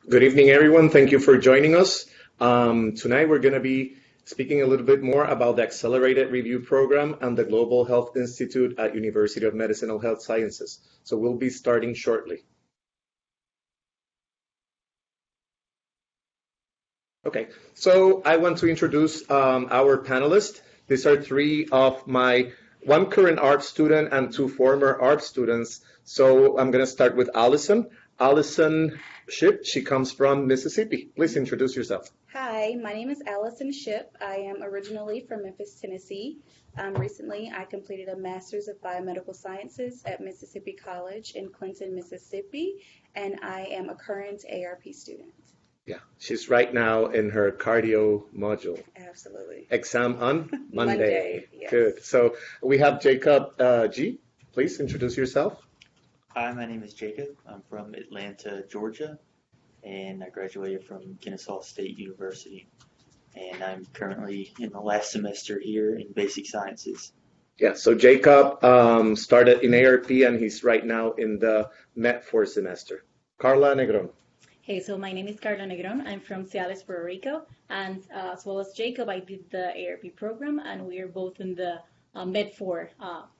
Good evening, everyone. Thank you for joining us. Tonight, we're going to be speaking a little bit more about the Accelerated Review Program and the Global Health Institute at University of Medicinal Health Sciences. So we'll be starting shortly. Okay, so I want to introduce our panelists. These are one current ARP student and two former ARP students. So I'm going to start with Allyson Shipp. She comes from Mississippi. Please introduce yourself. Hi, my name is Allyson Shipp. I am originally from Memphis, Tennessee. Recently, I completed a Master's of Biomedical Sciences at Mississippi College in Clinton, Mississippi, and I am a current ARP student. Yeah, she's right now in her cardio module. Absolutely. Exam on Monday. Yes. Good. So we have Jacob Ghee. Please introduce yourself. Hi, my name is Jacob. I'm from Atlanta, Georgia, and I graduated from Kennesaw State University. And I'm currently in the last semester here in Basic Sciences. Yeah, so Jacob started in ARP and he's right now in the Met 4 semester. Karla Negron. Hey, so my name is Karla Negron. I'm from Ciales, Puerto Rico, and as well as Jacob, I did the ARP program, and we are both in the Med 4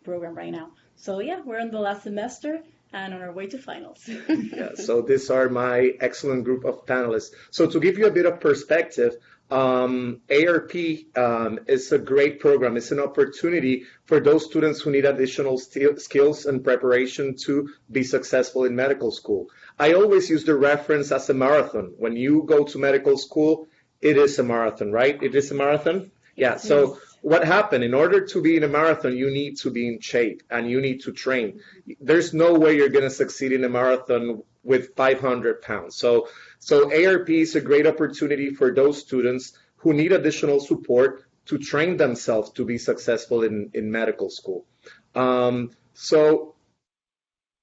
program right now. So yeah, we're in the last semester and on our way to finals. Yeah, so these are my excellent group of panelists. So to give you a bit of perspective, ARP is a great program. It's an opportunity for those students who need additional skills and preparation to be successful in medical school. I always use the reference as a marathon. When you go to medical school, it is a marathon, right? It is a marathon? Yeah, so what happened? In order to be in a marathon, you need to be in shape and you need to train. There's no way you're going to succeed in a marathon with 500 pounds. So ARP is a great opportunity for those students who need additional support to train themselves to be successful in medical school. So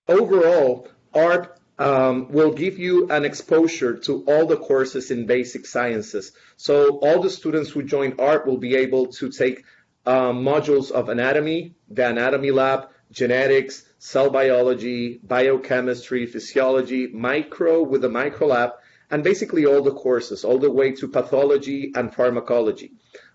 overall, ARP will give you an exposure to all the courses in basic sciences. So all the students who join ARP will be able to take modules of anatomy, the anatomy lab, genetics, cell biology, biochemistry, physiology, micro with the micro lab, and basically all the courses, all the way to pathology and pharmacology.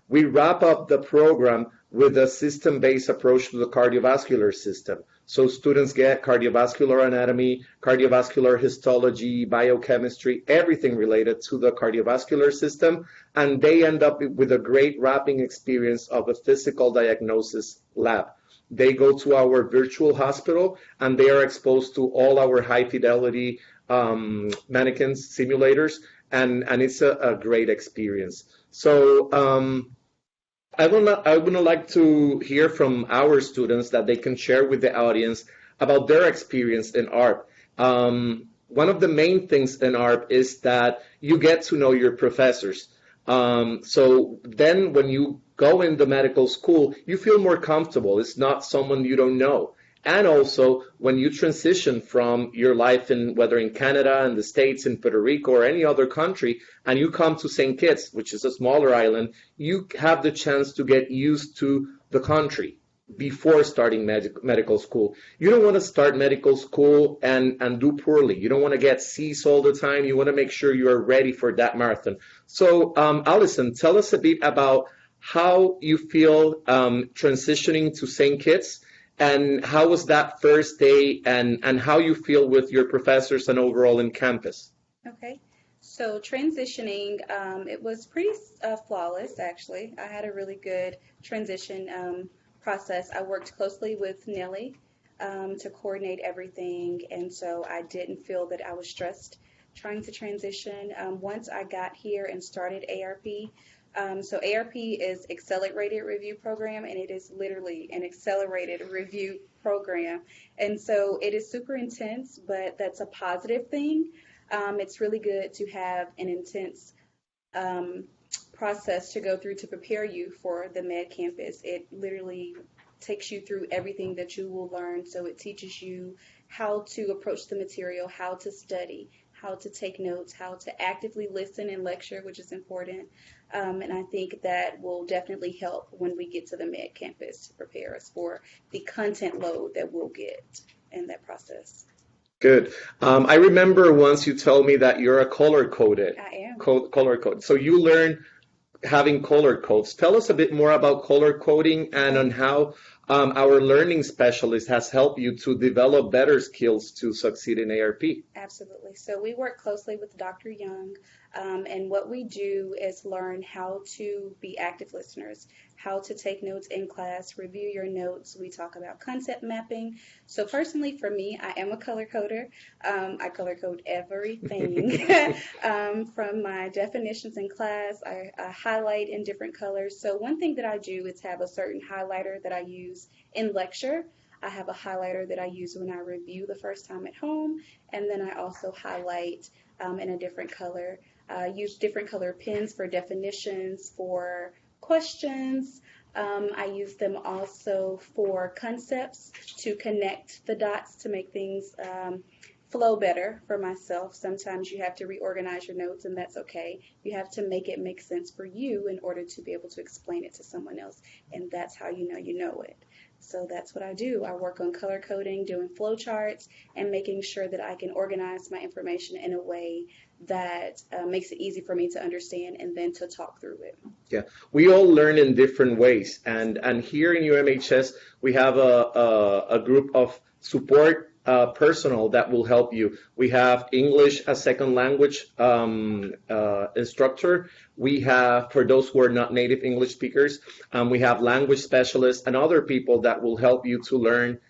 We wrap up the program with a system-based approach to the cardiovascular system. So students get cardiovascular anatomy, cardiovascular histology, biochemistry, everything related to the cardiovascular system, and they end up with a great wrapping experience of a physical diagnosis lab. They go to our virtual hospital and they are exposed to all our high-fidelity mannequins, simulators, and it's a great experience. So I would like to hear from our students that they can share with the audience about their experience in ARP. One of the main things in ARP is that you get to know your professors. So then when you go in the medical school, you feel more comfortable. It's not someone you don't know. And also, when you transition from your life whether in Canada, in the States, in Puerto Rico, or any other country, and you come to St. Kitts, which is a smaller island, you have the chance to get used to the country before starting medical school. You don't want to start medical school and do poorly. You don't want to get C's all the time. You want to make sure you are ready for that marathon. So, Allyson, tell us a bit about how you feel transitioning to St. Kitts. And how was that first day and how you feel with your professors and overall in campus? Okay, so transitioning, it was pretty flawless, actually. I had a really good transition process. I worked closely with Nellie to coordinate everything, and so I didn't feel that I was stressed trying to transition. Once I got here and started ARP, so ARP is Accelerated Review Program, and it is literally an accelerated review program. And so it is super intense, but that's a positive thing. It's really good to have an intense process to go through to prepare you for the med campus. It literally takes you through everything that you will learn. So it teaches you how to approach the material, how to study, how to take notes, how to actively listen and lecture, which is important. And I think that will definitely help when we get to the med campus to prepare us for the content load that we'll get in that process. Good. I remember once you told me that you're a color-coded, I am. color-coded. So you learn having color codes. Tell us a bit more about color coding and on how our learning specialist has helped you to develop better skills to succeed in ARP. Absolutely. So we work closely with Dr. Young, and what we do is learn how to be active listeners, how to take notes in class, review your notes. We talk about concept mapping. So personally, for me, I am a color coder. I color code everything from my definitions in class. I highlight in different colors. So one thing that I do is have a certain highlighter that I use in lecture. I have a highlighter that I use when I review the first time at home, and then I also highlight in a different color. Use different color pens for definitions, for questions. I use them also for concepts to connect the dots to make things flow better for myself. Sometimes you have to reorganize your notes, and that's okay. You have to make it make sense for you in order to be able to explain it to someone else, and that's how you know it. So that's what I do. I work on color coding, doing flowcharts, and making sure that I can organize my information in a way that makes it easy for me to understand and then to talk through it. Yeah, we all learn in different ways, and here in UMHS we have a group of support personnel that will help you. We have English as second language instructor. We have, for those who are not native English speakers, we have language specialists and other people that will help you to learn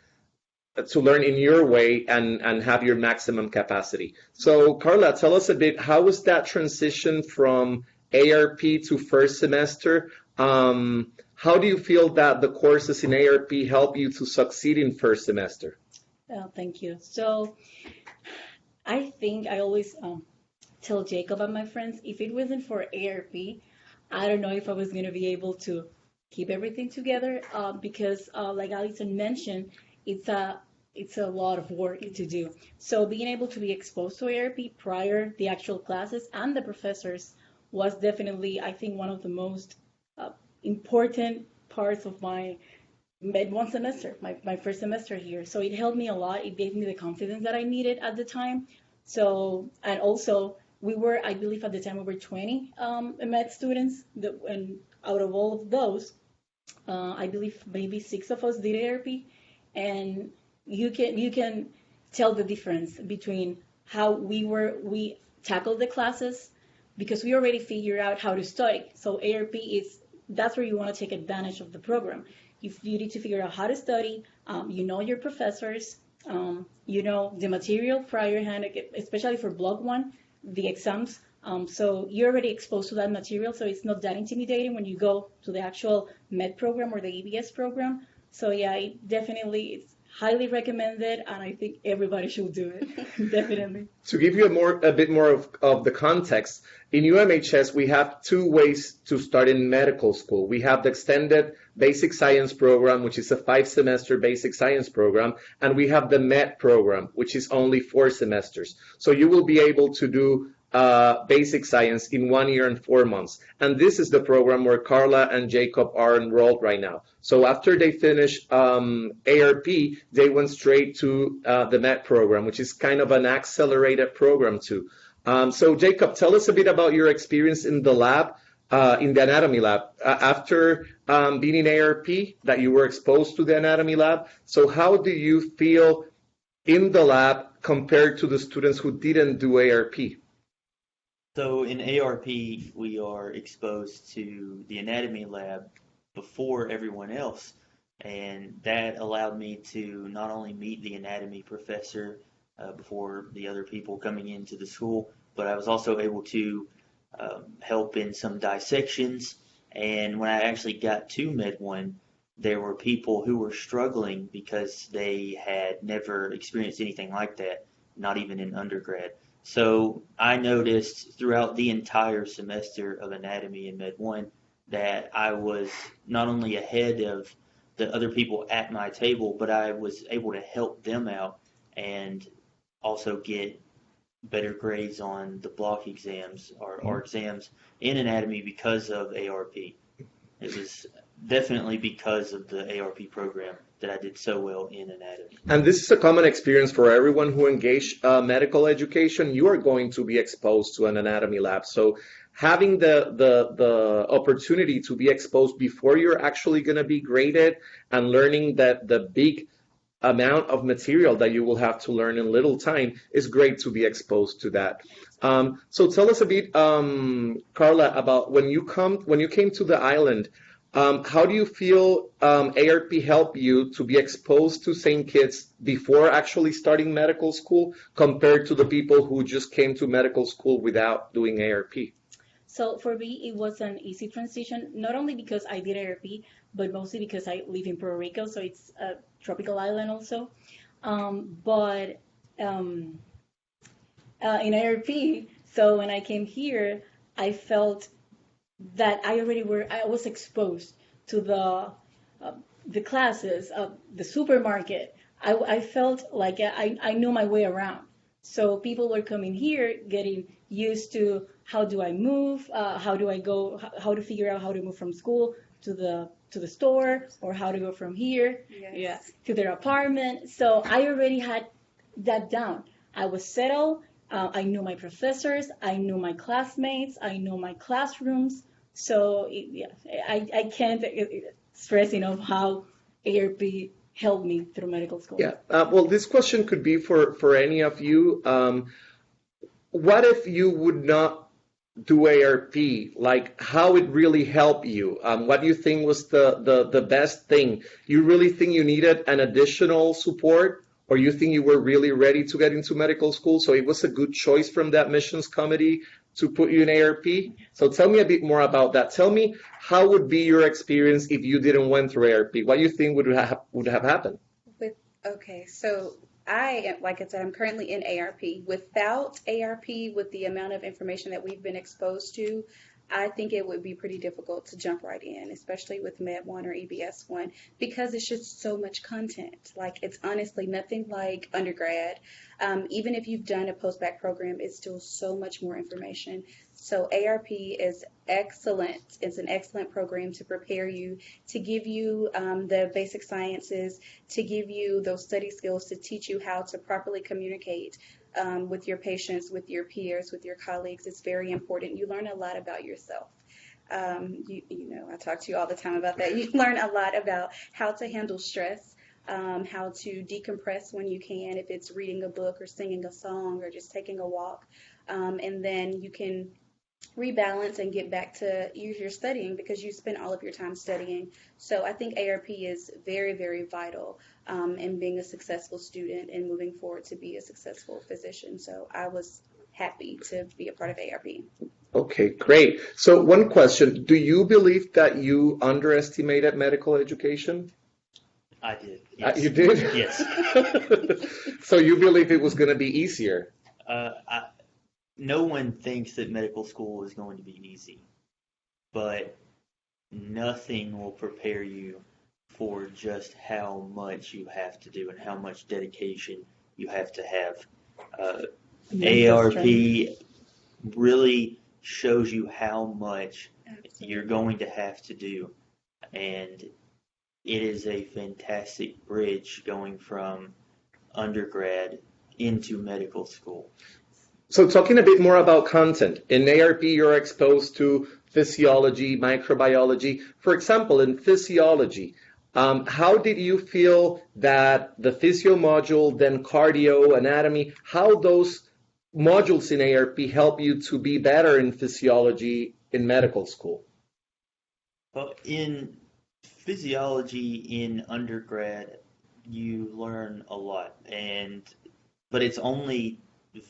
in your way and have your maximum capacity. So Karla, tell us a bit, how was that transition from ARP to first semester? How do you feel that the courses in ARP help you to succeed in first semester? Well, thank you. So I think I always tell Jacob and my friends, if it wasn't for ARP, I don't know if I was going to be able to keep everything together because, like Allyson mentioned, it's a lot of work to do. So being able to be exposed to ARP prior the actual classes and the professors was definitely, I think, one of the most important parts of my Med 1 semester, my first semester here. So it helped me a lot. It gave me the confidence that I needed at the time. So, and also we were, I believe at the time we were 20 med students, and out of all of those, I believe maybe 6 of us did ARP, and you can tell the difference between how we tackled the classes because we already figured out how to study. So ARP that's where you want to take advantage of the program. You need to figure out how to study. You know your professors. You know the material priorhand, especially for Block 1, the exams. So you're already exposed to that material, so it's not that intimidating when you go to the actual med program or the EBS program. So yeah, it's highly recommended, and I think everybody should do it. Definitely. To give you a bit more of the context, in UMHS we have 2 ways to start in medical school. We have the extended basic science program, which is a 5-semester basic science program, and we have the med program, which is only 4 semesters. So you will be able to do basic science in 1 year and 4 months. And this is the program where Karla and Jacob are enrolled right now. So after they finish ARP, they went straight to the MET program, which is kind of an accelerated program too. So Jacob, tell us a bit about your experience in the lab, in the anatomy lab. After being in ARP, that you were exposed to the anatomy lab. So how do you feel in the lab compared to the students who didn't do ARP? So in ARP, we are exposed to the anatomy lab before everyone else, and that allowed me to not only meet the anatomy professor before the other people coming into the school, but I was also able to help in some dissections. And when I actually got to Med 1, there were people who were struggling because they had never experienced anything like that, not even in undergrad. So I noticed throughout the entire semester of anatomy in Med 1 that I was not only ahead of the other people at my table, but I was able to help them out and also get better grades on the block exams or exams in anatomy because of ARP. It was definitely because of the ARP program that I did so well in anatomy. And this is a common experience for everyone who engage medical education. You are going to be exposed to an anatomy lab. So having the opportunity to be exposed before you're actually going to be graded and learning that the big amount of material that you will have to learn in little time is great to be exposed to that. So tell us a bit, Karla, about when you came to the island. How do you feel ARP helped you to be exposed to St. Kitts before actually starting medical school compared to the people who just came to medical school without doing ARP? So for me, it was an easy transition, not only because I did ARP, but mostly because I live in Puerto Rico, so it's a tropical island also. But in ARP, so when I came here, I felt that I was exposed to the classes of the supermarket. I felt like I knew my way around. So people were coming here, getting used to how do I move, how do I go, how to figure out how to move from school to the store, or how to go from here to their apartment. So I already had that down. I was settled. I knew my professors. I knew my classmates. I knew my classrooms. So I can't stress enough how ARP helped me through medical school. Yeah. Well, this question could be for any of you. What if you would not do ARP? Like, how it really helped you? What do you think was the best thing? You really think you needed an additional support, or you think you were really ready to get into medical school, so it was a good choice from that admissions committee to put you in ARP? So tell me a bit more about that. Tell me, how would be your experience if you didn't went through ARP? What do you think would have happened? Okay, so like I said, I'm currently in ARP. Without ARP, with the amount of information that we've been exposed to, I think it would be pretty difficult to jump right in, especially with Med 1 or EBS 1, because it's just so much content. Like, it's honestly nothing like undergrad. Even if you've done a post-bac program, it's still so much more information. So ARP is excellent. It's an excellent program to prepare you, to give you the basic sciences, to give you those study skills, to teach you how to properly communicate with your patients, with your peers, with your colleagues. It's very important. You learn a lot about yourself. You know, I talk to you all the time about that. You learn a lot about how to handle stress, how to decompress when you can, if it's reading a book or singing a song or just taking a walk. And then you can rebalance and get back to your studying, because you spend all of your time studying. So I think ARP is very, very vital in being a successful student and moving forward to be a successful physician. So I was happy to be a part of ARP. Okay, great. So one question, do you believe that you underestimated medical education? I did. Yes. You did? Yes. So you believe it was going to be easier? No one thinks that medical school is going to be easy, but nothing will prepare you for just how much you have to do and how much dedication you have to have. ARP really shows you how much you're going to have to do, and it is a fantastic bridge going from undergrad into medical school. So talking a bit more about content, in ARP you're exposed to physiology, microbiology. For example, in physiology, how did you feel that the physio module, then cardio, anatomy, how those modules in ARP help you to be better in physiology in medical school? Well, in physiology in undergrad, you learn a lot, but it's only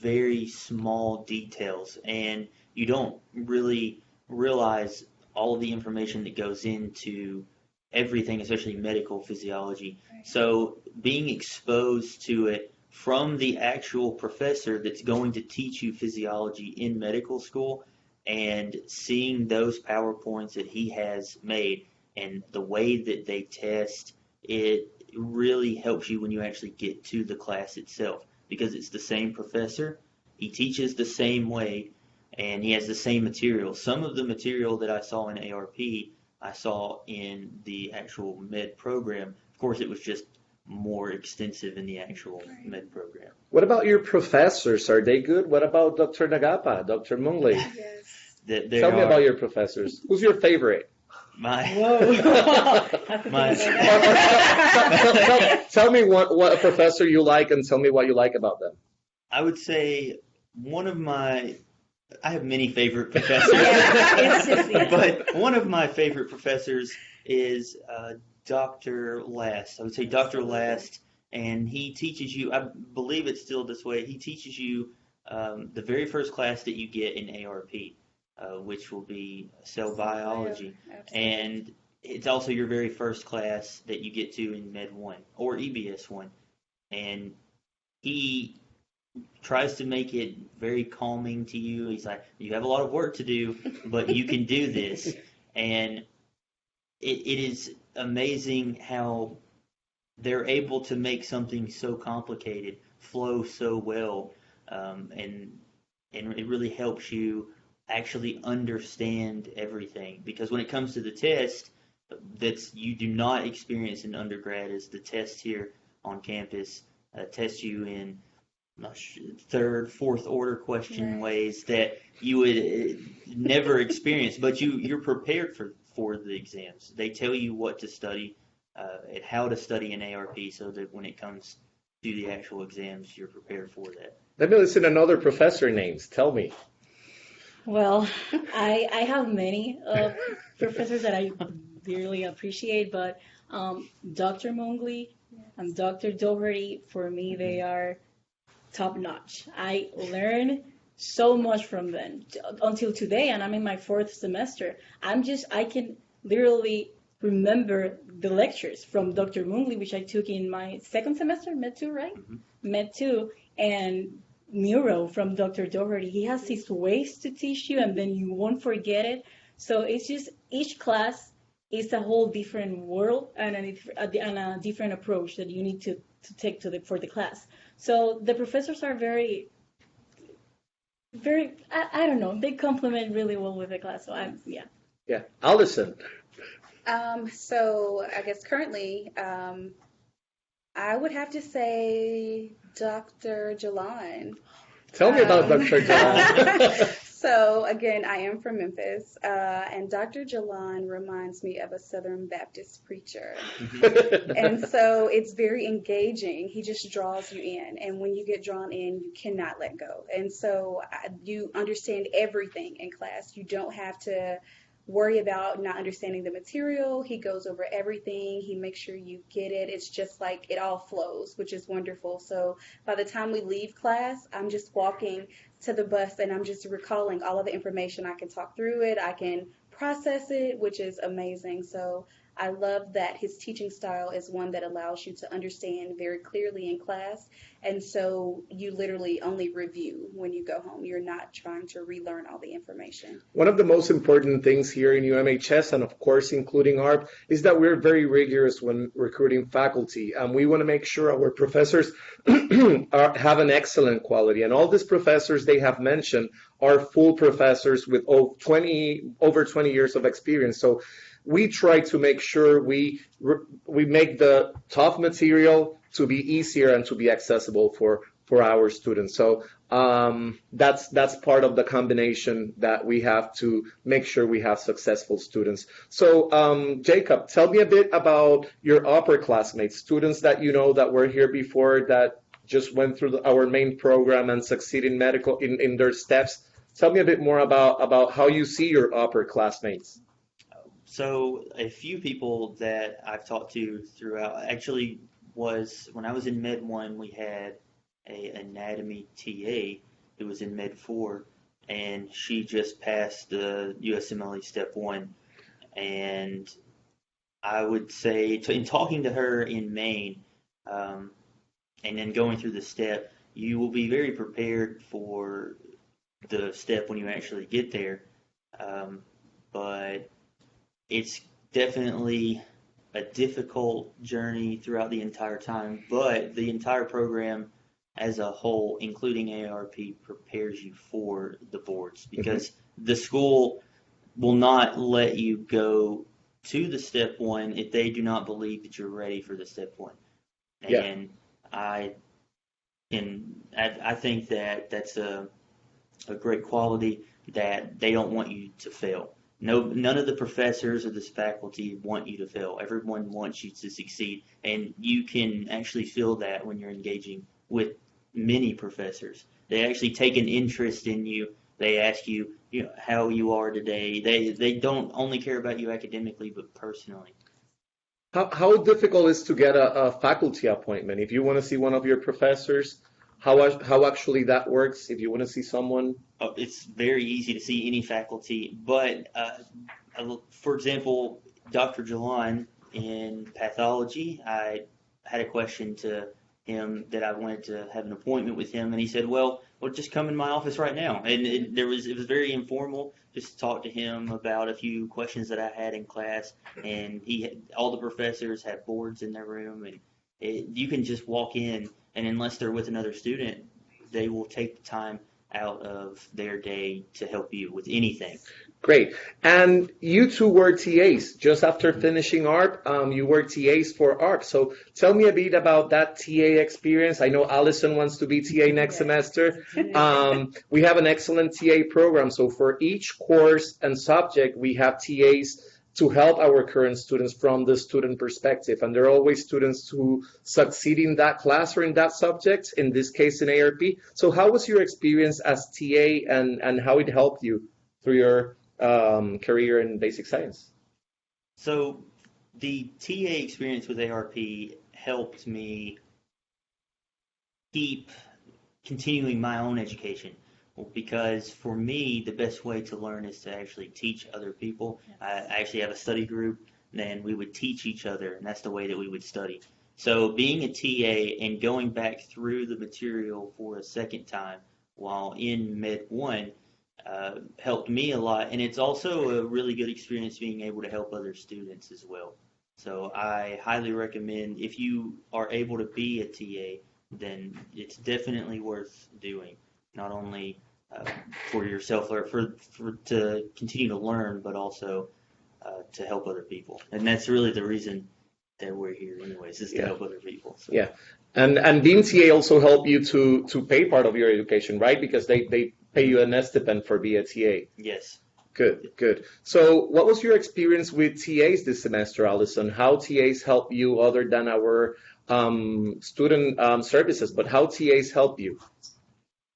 very small details, and you don't really realize all of the information that goes into everything, especially medical physiology. So being exposed to it from the actual professor that's going to teach you physiology in medical school, and seeing those PowerPoints that he has made and the way that they test, it really helps you when you actually get to the class itself, because it's the same professor, he teaches the same way, and he has the same material. Some of the material that I saw in ARP I saw in the actual med program. Of course, it was just more extensive in the actual med program. What about your professors? Are they good? What about Dr. Nagapa, Dr. Mungley? Yes. Tell me about your professors. Who's your favorite? Tell me what a professor you like and tell me what you like about them. I would say I have many favorite professors, but one of my favorite professors is Dr. Last. I would say Dr. Last, and he teaches you, I believe it's still this way, he teaches you the very first class that you get in ARP, which will be cell biology. And it's also your very first class that you get to in Med 1 or EBS 1. And he tries to make it very calming to you. He's like, you have a lot of work to do, but you can do this. And it is amazing how they're able to make something so complicated flow so well, and it really helps you actually understand everything. Because when it comes to the test, that's you do not experience in undergrad is the test here on campus test you in third, fourth order question ways that you would never experience, but you're prepared for the exams. They tell you what to study, and how to study in ARP, so that when it comes to the actual exams, you're prepared for that. Let me listen to another professor names. Tell me. Well, I have many professors that I dearly appreciate, but Dr. Mongley and Dr. Doherty, for me, they are top notch. I learn so much from them until today, and I'm in my 4th semester. I can literally remember the lectures from Dr. Mungley, which I took in my 2nd semester, Med 2, right? Mm-hmm. Med 2, and neuro from Dr. Doherty. He has his ways to teach you, and then you won't forget it. So it's just each class is a whole different world and a different approach that you need to take for the class. So the professors are very, I don't know, they complement really well with the class. So Yeah. Allyson. So I guess currently, I would have to say Dr. Jalan. Tell me about Dr. Jalan. So again, I am from Memphis, and Dr. Jalan reminds me of a Southern Baptist preacher. And so it's very engaging. He just draws you in, and when you get drawn in, you cannot let go. And so you understand everything in class. You don't have to worry about not understanding the material. He goes over everything. He makes sure you get it. It's just like it all flows, which is wonderful. So by the time we leave class, I'm just walking to the bus and I'm just recalling all of the information. I can talk through it. I can process it, which is amazing. So I love that his teaching style is one that allows you to understand very clearly in class. And so you literally only review when you go home. You're not trying to relearn all the information. One of the most important things here in UMHS, and of course including Aarp, is that we're very rigorous when recruiting faculty. We want to make sure our professors have an excellent quality. And all these professors they have mentioned are full professors with over 20 years of experience. So we try to make sure we make the tough material to be easier and to be accessible for our students. So that's part of the combination that we have to make sure we have successful students. So Jacob, tell me a bit about your upperclassmates, students that you know that were here before that just went through our main program and succeed in medical in their steps. Tell me a bit more about how you see your upperclassmates. So a few people that I've talked to throughout actually was when I was in Med 1, we had an anatomy TA who was in Med 4, and she just passed the USMLE Step 1. And I would say, in talking to her in Maine, and then going through the step, you will be very prepared for the step when you actually get there. But it's definitely a difficult journey throughout the entire time, but the entire program as a whole, including AARP, prepares you for the boards because the school will not let you go to the step one if they do not believe that you're ready for the step one. Yeah. And I think that that's a great quality, that they don't want you to fail. No, none of the professors or this faculty want you to fail. Everyone wants you to succeed, and you can actually feel that when you're engaging with many professors. They actually take an interest in you. They ask you, how you are today. They don't only care about you academically, but personally. How difficult is to get a faculty appointment? If you want to see one of your professors, how actually that works? If you want to see someone, It's very easy to see any faculty, but for example, Dr. Jalan in pathology, I had a question to him that I wanted to have an appointment with him, and he said, "Well, just come in my office right now." And it was very informal, just to talk to him about a few questions that I had in class, and all the professors have boards in their room, and you can just walk in, and unless they're with another student, they will take the time out of their day to help you with anything. great. And you two were TAs just after finishing ARP. You were TAs for ARP. So tell me a bit about that TA experience. I know Allyson wants to be TA next semester. We have an excellent TA program. So for each course and subject, we have TAs to help our current students from the student perspective. And there are always students who succeed in that class or in that subject, in this case in ARP. So how was your experience as TA, and how it helped you through your career in basic science? So the TA experience with ARP helped me keep continuing my own education. Because for me, the best way to learn is to actually teach other people. I actually have a study group, then we would teach each other, and that's the way that we would study. So being a TA and going back through the material for a second time while in Med 1 helped me a lot, and it's also a really good experience being able to help other students as well. So I highly recommend, if you are able to be a TA, then it's definitely worth doing. Not only for yourself or for to continue to learn, but also to help other people. And that's really the reason that we're here anyways, is to help other people. So. Yeah. And being TA also help you to pay part of your education, right? Because they pay you a stipend for being a TA. Yes. Good. So what was your experience with TAs this semester, Allyson? How TAs help you other than our student services, but how TAs help you?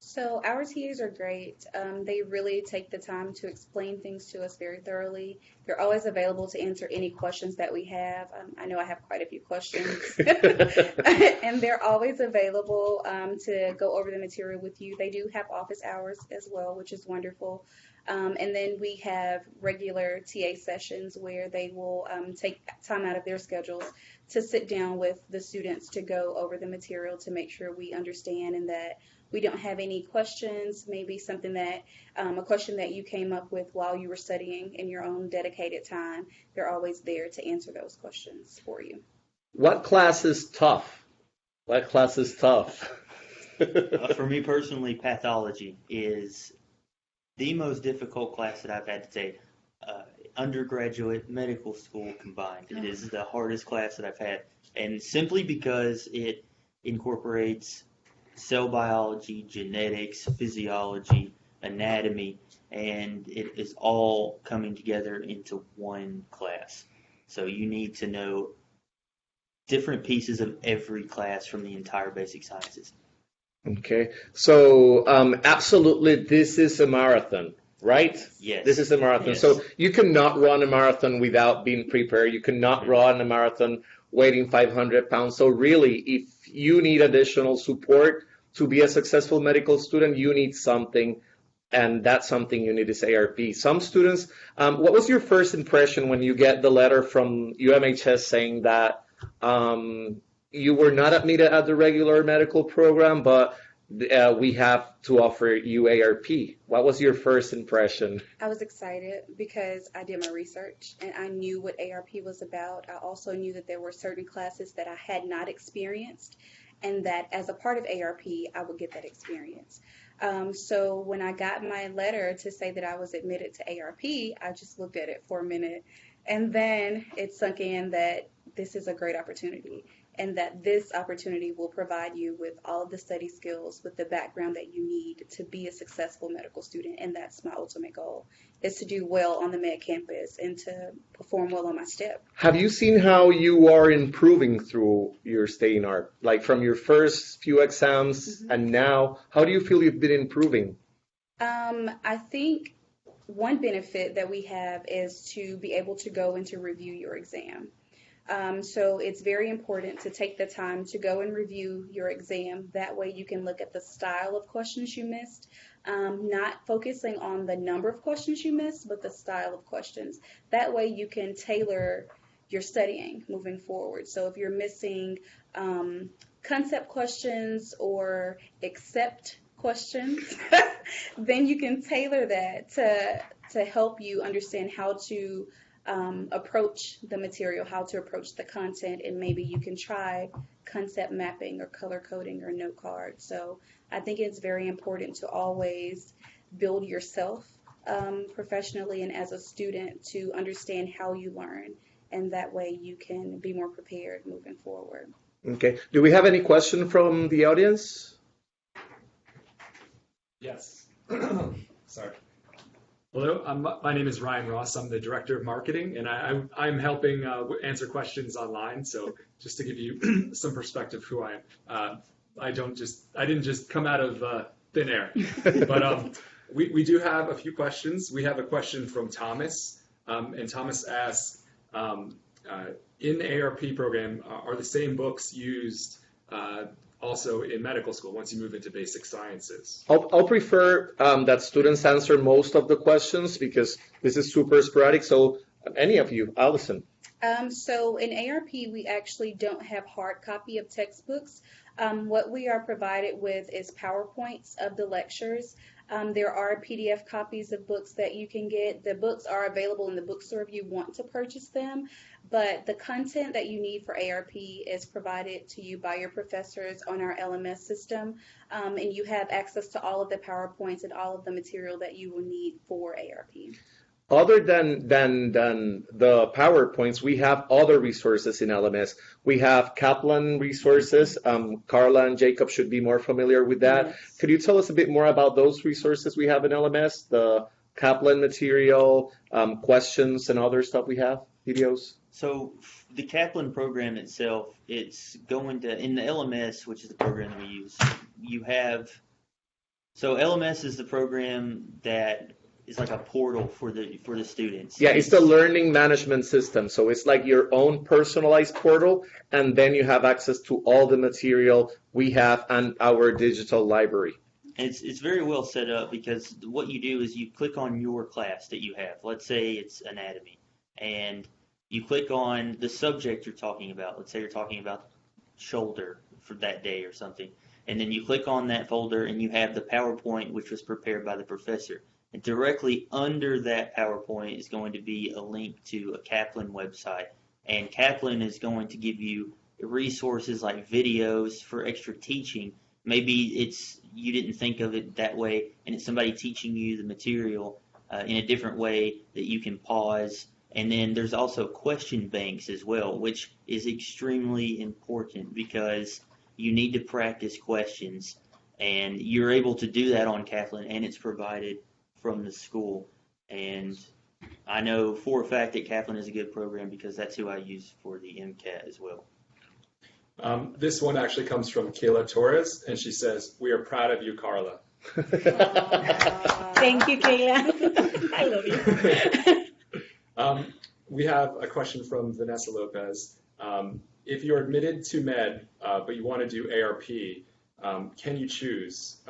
So our TAs are great. They really take the time to explain things to us very thoroughly. They're always available to answer any questions that we have. I know I have quite a few questions. And they're always available to go over the material with you. They do have office hours as well, which is wonderful. And then we have regular TA sessions where they will take time out of their schedules to sit down with the students to go over the material to make sure we understand and that we don't have any questions, maybe something that, a question that you came up with while you were studying in your own dedicated time. They're always there to answer those questions for you. What class is tough? What class is tough? For me personally, pathology is the most difficult class that I've had to take. Undergraduate medical school combined. It is the hardest class that I've had. And simply because it incorporates cell biology, genetics, physiology, anatomy, and it is all coming together into one class. So you need to know different pieces of every class from the entire basic sciences. Okay, so absolutely, this is a marathon, right? Yes. This is a marathon. Yes. So you cannot run a marathon without being prepared. You cannot run a marathon weighing 500 pounds. So really, if you need additional support to be a successful medical student, you need something, and that something you need is ARP. Some students, what was your first impression when you get the letter from UMHS saying that you were not admitted at the regular medical program, but we have to offer you ARP? What was your first impression? I was excited because I did my research and I knew what ARP was about. I also knew that there were certain classes that I had not experienced, and that as a part of ARP, I would get that experience. So when I got my letter to say that I was admitted to ARP, I just looked at it for a minute And then it sunk in that this is a great opportunity and that this opportunity will provide you with all of the study skills, with the background that you need to be a successful medical student. And that's my ultimate goal, is to do well on the med campus and to perform well on my STEP. Have you seen how you are improving through your stay in ARP? Like from your first few exams and now, how do you feel you've been improving? I think one benefit that we have is to be able to go and to review your exam. So it's very important to take the time to go and review your exam. That way you can look at the style of questions you missed, not focusing on the number of questions you missed, but the style of questions. That way you can tailor your studying moving forward. So if you're missing concept questions or accept questions, then you can tailor that to help you understand how to approach the material, how to approach the content, and maybe you can try concept mapping or color coding or note cards. So I think it's very important to always build yourself professionally and as a student to understand how you learn, and that way you can be more prepared moving forward. Okay. Do we have any question from the audience? Yes. Sorry. Hello, my name is Ryan Ross. I'm the Director of Marketing, and I'm helping answer questions online. So just to give you some perspective who I am, I didn't just come out of thin air. But we do have a few questions. We have a question from Thomas, and Thomas asks, in the ARP program, are the same books used also in medical school once you move into basic sciences? I'll prefer that students answer most of the questions because this is super sporadic. So any of you, Allyson. So in ARP, we actually don't have hard copy of textbooks. What we are provided with is PowerPoints of the lectures. There are PDF copies of books that you can get. The books are available in the bookstore if you want to purchase them, but the content that you need for ARP is provided to you by your professors on our LMS system, and you have access to all of the PowerPoints and all of the material that you will need for ARP. Other than the PowerPoints, we have other resources in LMS. We have Kaplan Resources. Karla and Jacob should be more familiar with that. Yes. Could you tell us a bit more about those resources we have in LMS, the Kaplan material, questions, and other stuff we have, videos? So the Kaplan program itself, it's going to, in the LMS, which is the program that we use, you have, so LMS is the program that is like a portal for the students. Yeah, it's the learning management system. So it's like your own personalized portal, and then you have access to all the material we have and our digital library. It's very well set up because what you do is you click on your class that you have. Let's say it's anatomy, and you click on the subject you're talking about. Let's say you're talking about shoulder for that day or something, and then you click on that folder and you have the PowerPoint which was prepared by the professor. And directly under that PowerPoint is going to be a link to a Kaplan website. And Kaplan is going to give you resources like videos for extra teaching. Maybe you didn't think of it that way, and it's somebody teaching you the material in a different way that you can pause. And then there's also question banks as well, which is extremely important because you need to practice questions. And you're able to do that on Kaplan, and it's provided from the school. And I know for a fact that Kaplan is a good program because that's who I use for the MCAT as well. This one actually comes from Kayla Torres, and she says, "We are proud of you, Karla." Thank you, Kayla. I love you. We have a question from Vanessa Lopez. If you're admitted to med, but you want to do ARP, can you choose?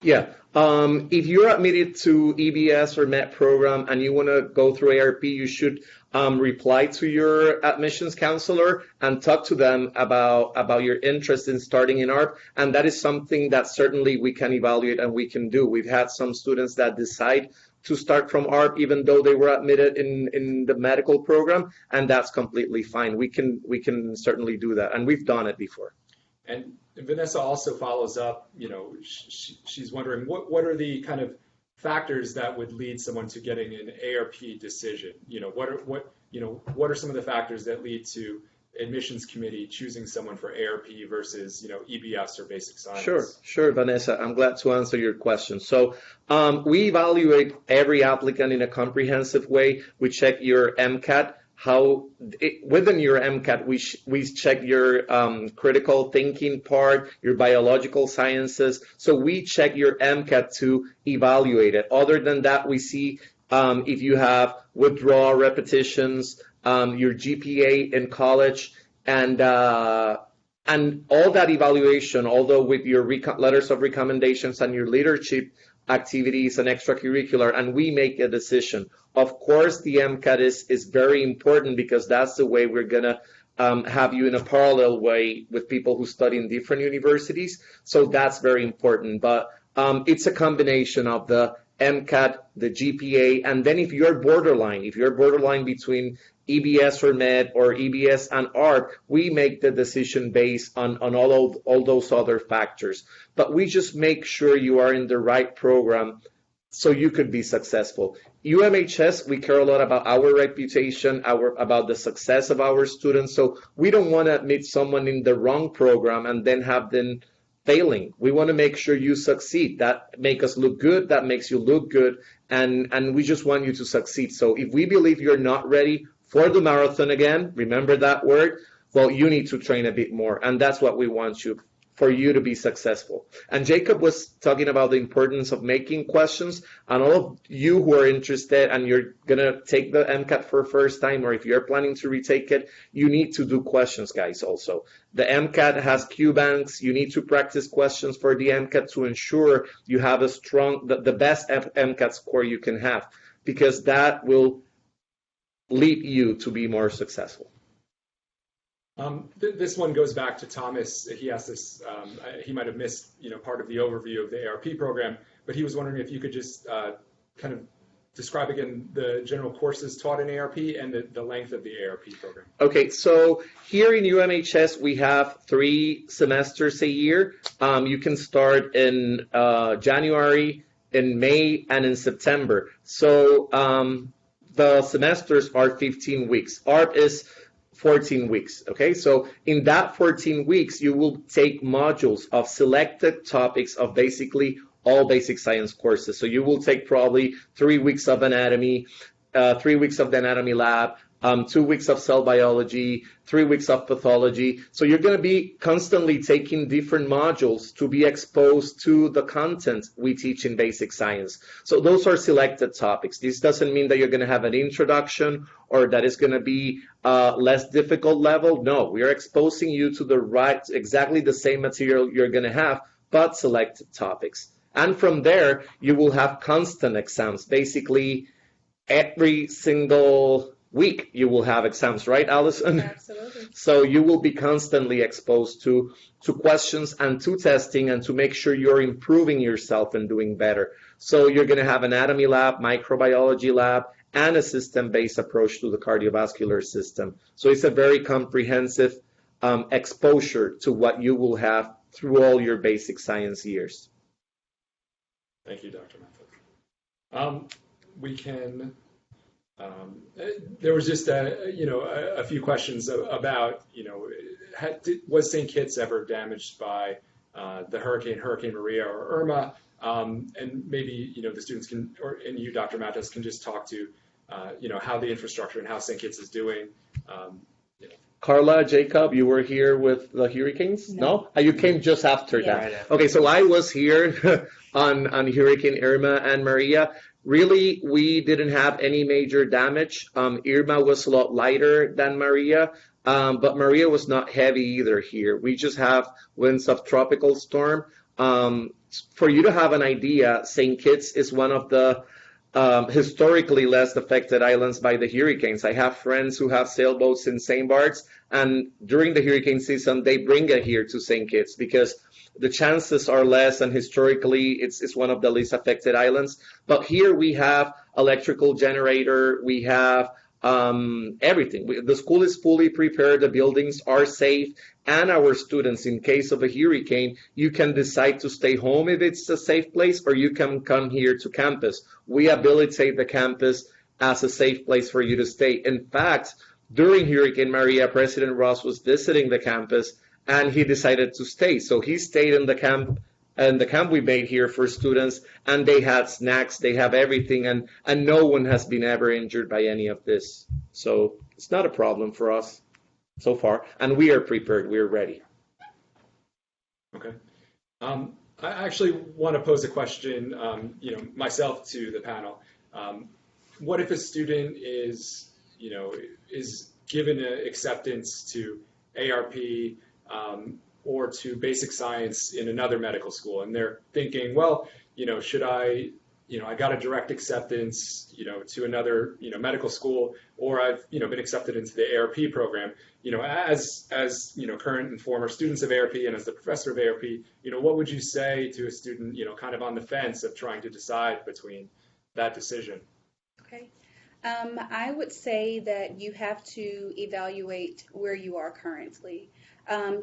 Yeah. If you're admitted to EBS or MET program and you want to go through ARP, you should reply to your admissions counselor and talk to them about your interest in starting in ARP. And that is something that certainly we can evaluate and we can do. We've had some students that decide to start from ARP even though they were admitted in the medical program, and that's completely fine. We can certainly do that, and we've done it before. And Vanessa also follows up, she's wondering what are the kind of factors that would lead someone to getting an ARP decision? What are some of the factors that lead to admissions committee choosing someone for ARP versus EBS or basic science? Sure, Vanessa. I'm glad to answer your question. So we evaluate every applicant in a comprehensive way. We check your MCAT. Within your MCAT, we check your critical thinking part, your biological sciences. So we check your MCAT to evaluate it. Other than that, we see if you have withdrawal repetitions, your GPA in college, and all that evaluation, although with your letters of recommendations and your leadership activities and extracurricular, and we make a decision. Of course, the MCAT is very important because that's the way we're going to have you in a parallel way with people who study in different universities. So that's very important. But it's a combination of the MCAT, the GPA, and then if you're borderline between EBS or MED or EBS and ARP, we make the decision based on all those other factors. But we just make sure you are in the right program so you could be successful. UMHS, we care a lot about our reputation, about the success of our students. So we don't want to admit someone in the wrong program and then have them failing. We want to make sure you succeed. That makes us look good. That makes you look good. And we just want you to succeed. So if we believe you're not ready for the marathon again, remember that word, well, you need to train a bit more. And that's what we want for you to be successful. And Jacob was talking about the importance of making questions. And all of you who are interested and you're going to take the MCAT for first time, or if you're planning to retake it, you need to do questions, guys, also. The MCAT has Q banks. You need to practice questions for the MCAT to ensure you have the best MCAT score you can have, because that will lead you to be more successful. This one goes back to Thomas. He asked this, he might have missed part of the overview of the ARP program, but he was wondering if you could just kind of describe again the general courses taught in ARP and the length of the ARP program. Okay, so here in UMHS, we have 3 semesters a year. You can start in January, in May, and in September. So the semesters are 15 weeks. ARP is 14 weeks, okay? So in that 14 weeks, you will take modules of selected topics of basically all basic science courses. So you will take probably 3 weeks of anatomy, 3 weeks of the anatomy lab, 2 weeks of cell biology, 3 weeks of pathology. So you're going to be constantly taking different modules to be exposed to the content we teach in basic science. So those are selected topics. This doesn't mean that you're going to have an introduction or that it's going to be less difficult level. No, we are exposing you to exactly the same material you're going to have, but selected topics. And from there, you will have constant exams. Basically, every single week you will have exams, right, Allyson? Absolutely. So you will be constantly exposed to questions and to testing and to make sure you're improving yourself and doing better. So you're going to have anatomy lab, microbiology lab, and a system-based approach to the cardiovascular system. So it's a very comprehensive exposure to what you will have through all your basic science years. Thank you, Dr. Matos. We can. There was just a few questions about was St. Kitts ever damaged by the Hurricane Maria or Irma, and maybe the students can, and you, Dr. Matos, can just talk to how the infrastructure and how St. Kitts is doing. Karla, Jacob, you were here with the hurricanes? No? You came just after that. Right after. Okay, so I was here on Hurricane Irma and Maria. Really, we didn't have any major damage. Irma was a lot lighter than Maria, but Maria was not heavy either here. We just have winds of tropical storm. For you to have an idea, St. Kitts is one of the historically less affected islands by the hurricanes. I have friends who have sailboats in St. Bart's, and during the hurricane season, they bring it here to St. Kitts because the chances are less, and historically, it's one of the least affected islands. But here we have electrical generator, we have everything. The school is fully prepared, the buildings are safe, and our students, in case of a hurricane, you can decide to stay home if it's a safe place, or you can come here to campus. We habilitate the campus as a safe place for you to stay. In fact, during Hurricane Maria, President Ross was visiting the campus, and he decided to stay. So he stayed in the camp, and the camp we made here for students, and they had snacks, they have everything, and no one has been ever injured by any of this. So it's not a problem for us so far, and we are prepared, we're ready. Okay. I actually want to pose a question, myself to the panel. What if a student is given an acceptance to ARP, or to basic science in another medical school, and they're thinking, well, should I got a direct acceptance, to another, medical school, or I've, been accepted into the ARP program, as current and former students of ARP and as the professor of ARP, what would you say to a student, kind of on the fence of trying to decide between that decision? Okay. I would say that you have to evaluate where you are currently.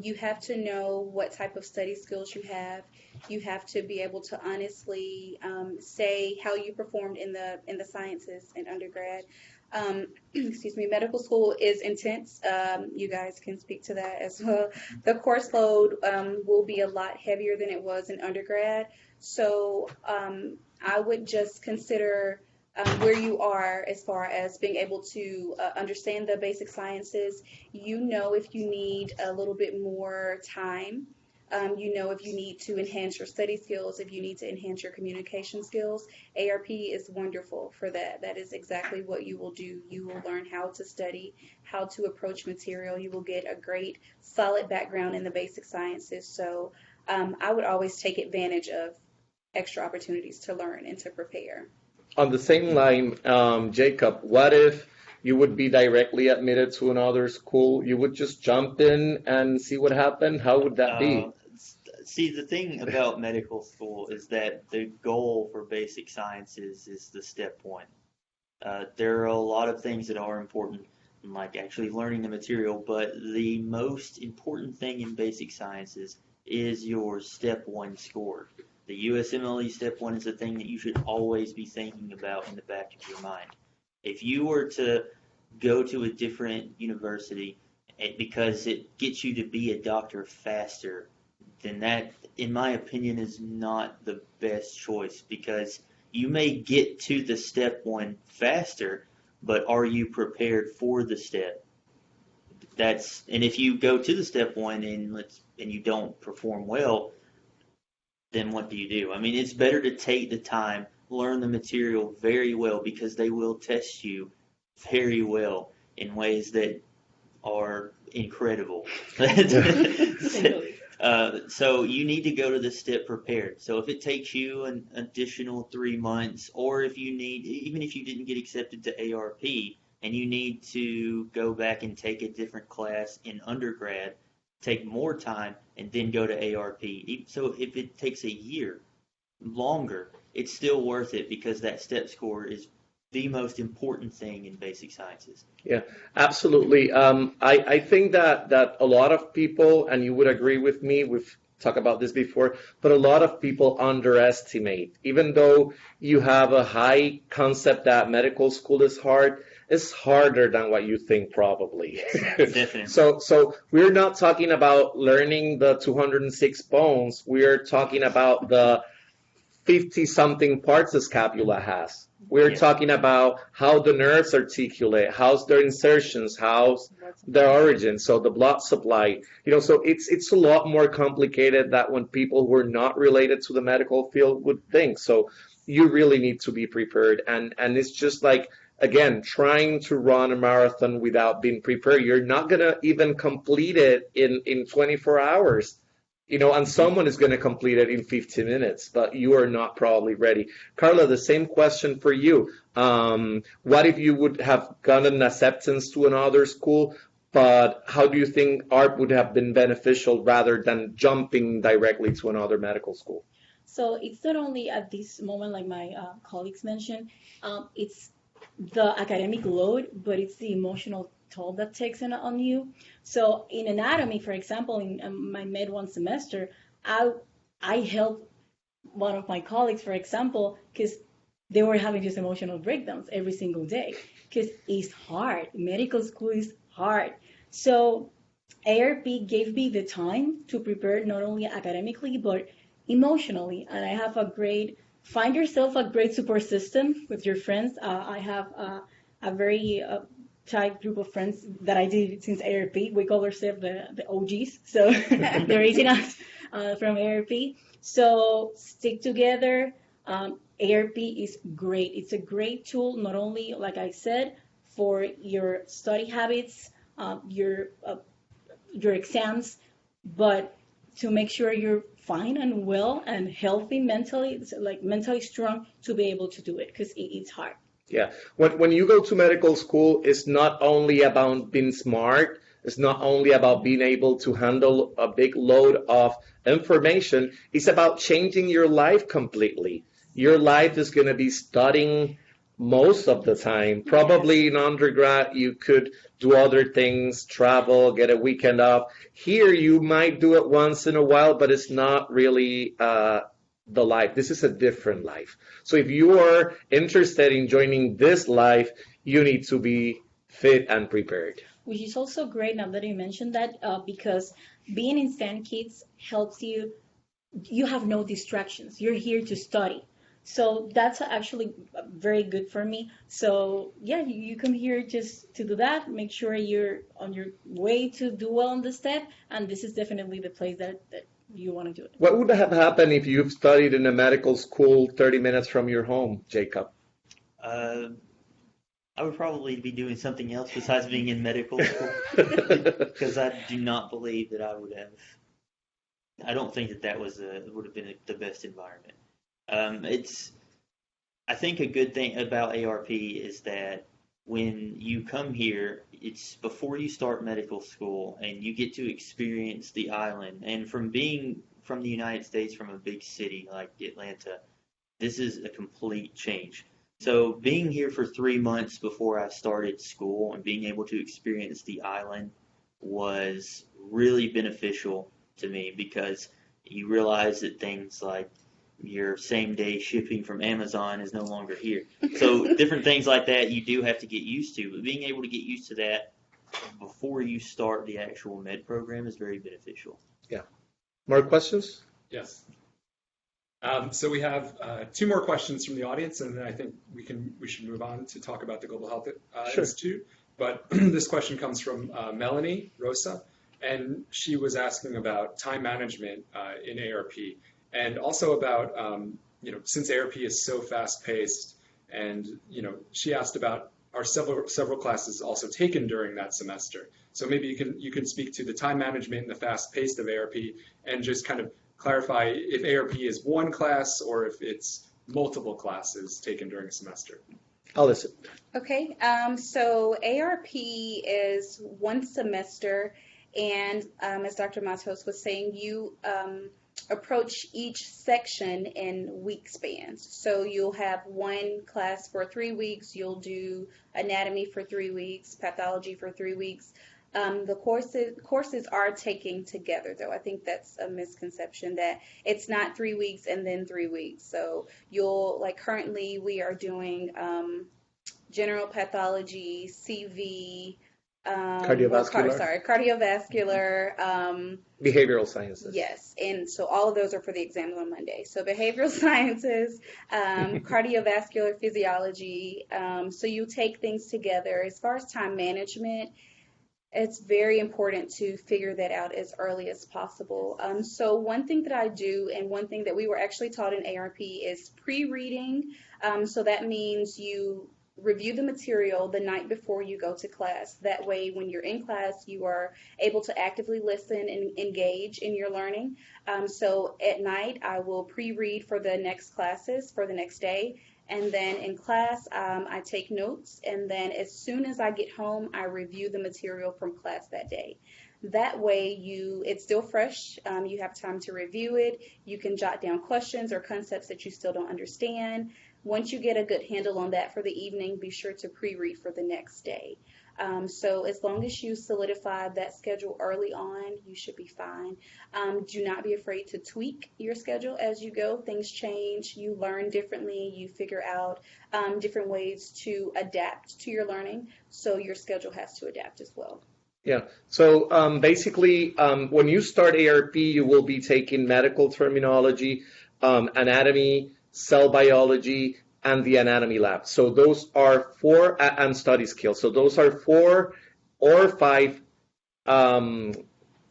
You have to know what type of study skills you have. You have to be able to honestly say how you performed in the sciences in undergrad. Excuse me, medical school is intense. You guys can speak to that as well. The course load will be a lot heavier than it was in undergrad. So I would just consider where you are as far as being able to understand the basic sciences. If you need a little bit more time, if you need to enhance your study skills, if you need to enhance your communication skills, ARP is wonderful for that. That is exactly what you will do. You will learn how to study, how to approach material. You will get a great solid background in the basic sciences. So I would always take advantage of extra opportunities to learn and to prepare. On the same line, Jacob, what if you would be directly admitted to another school? You would just jump in and see what happened? How would that be? See, the thing about medical school is that the goal for basic sciences is the step one. There are a lot of things that are important, like actually learning the material, but the most important thing in basic sciences is your step one score. The USMLE Step 1 is the thing that you should always be thinking about in the back of your mind. If you were to go to a different university because it gets you to be a doctor faster, then that, in my opinion, is not the best choice, because you may get to the Step 1 faster, but are you prepared for the step? And if you go to the Step 1 and you don't perform well, then what do you do? I mean, it's better to take the time, learn the material very well, because they will test you very well in ways that are incredible. So you need to go to the step prepared. So if it takes you an additional 3 months, or even if you didn't get accepted to ARP and you need to go back and take a different class in undergrad, take more time, and then go to ARP. So if it takes a year longer, it's still worth it, because that step score is the most important thing in basic sciences. Yeah, absolutely. I think that a lot of people, and you would agree with me, we've talked about this before, but a lot of people underestimate. Even though you have a high concept that medical school is hard, it's harder than what you think, probably. Definitely. So we're not talking about learning the 206 bones. We're talking about the 50-something parts the scapula has. We're talking about how the nerves articulate, how's their insertions, how's their origin, so the blood supply. So it's a lot more complicated than when people who are not related to the medical field would think. So you really need to be prepared, and it's just like, again, trying to run a marathon without being prepared. You're not going to even complete it in 24 hours, and someone is going to complete it in 15 minutes, but you are not probably ready. Karla, the same question for you. What if you would have gotten an acceptance to another school, but how do you think ARP would have been beneficial rather than jumping directly to another medical school? So it's not only at this moment, like my colleagues mentioned, it's the academic load, but it's the emotional toll that takes on you. So in anatomy, for example, in my Med 1 semester, I helped one of my colleagues, for example, because they were having just emotional breakdowns every single day, because it's hard. Medical school is hard. So ARP gave me the time to prepare not only academically, but emotionally. And I have find yourself a great support system with your friends. I have a very tight group of friends that I did since ARP. We call ourselves the OGs. So they're raising us from ARP. So stick together. ARP is great. It's a great tool, not only, like I said, for your study habits, your exams, but to make sure you're fine and well and healthy mentally, like mentally strong to be able to do it, because it's hard. Yeah. When you go to medical school, it's not only about being smart. It's not only about being able to handle a big load of information. It's about changing your life completely. Your life is going to be studying most of the time. Probably in undergrad, you could do other things, travel, get a weekend off. Here, you might do it once in a while, but it's not really the life. This is a different life. So if you are interested in joining this life, you need to be fit and prepared. Which is also great now that you mentioned that, because being in STEM Kids helps you. You have no distractions. You're here to study. So that's actually very good for me. So yeah, you come here just to do that. Make sure you're on your way to do well on the step, and this is definitely the place that you want to do it. What would have happened if you've studied in a medical school 30 minutes from your home, Jacob? I would probably be doing something else besides being in medical school, because I do not believe that I would have. I don't think that would have been the best environment. I think a good thing about ARP is that when you come here, it's before you start medical school, and you get to experience the island. And from being from the United States, from a big city like Atlanta, this is a complete change. So being here for 3 months before I started school and being able to experience the island was really beneficial to me, because you realize that things like your same-day shipping from Amazon is no longer here. So different things like that you do have to get used to. But being able to get used to that before you start the actual med program is very beneficial. Yeah. More questions? Yes. So we have 2 more questions from the audience, and then I think we should move on to talk about the Global Health Institute. But this question comes from Melanie Rosa, and she was asking about time management in ARP, and also about since ARP is so fast-paced, and she asked about are several classes also taken during that semester. So maybe you can speak to the time management and the fast-paced of ARP, and just kind of clarify if ARP is one class or if it's multiple classes taken during a semester. Allyson. Okay, so ARP is one semester, and as Dr. Matos was saying, you approach each section in week spans. So you'll have one class for 3 weeks, you'll do anatomy for 3 weeks, pathology for 3 weeks. The courses are taken together, though. I think that's a misconception that it's not 3 weeks and then 3 weeks. So currently we are doing general pathology, CV, cardiovascular, behavioral sciences. Yes, and so all of those are for the exams on Monday. So behavioral sciences, cardiovascular physiology. So you take things together. As far as time management, it's very important to figure that out as early as possible. So one thing that I do, and one thing that we were actually taught in ARP, is pre-reading. So that means you review the material the night before you go to class. That way, when you're in class, you are able to actively listen and engage in your learning. So at night, I will pre-read for the next classes for the next day. And then in class, I take notes. And then as soon as I get home, I review the material from class that day. That way, it's still fresh. You have time to review it. You can jot down questions or concepts that you still don't understand. once you get a good handle on that for the evening, be sure to pre-read for the next day. So as long as you solidify that schedule early on, you should be fine. Do not be afraid to tweak your schedule as you go. Things change, you learn differently, you figure out different ways to adapt to your learning, so your schedule has to adapt as well. Yeah. So basically, when you start ARP, you will be taking medical terminology, anatomy, cell biology, and the anatomy lab. So those are four, and study skills. So those are 4 or 5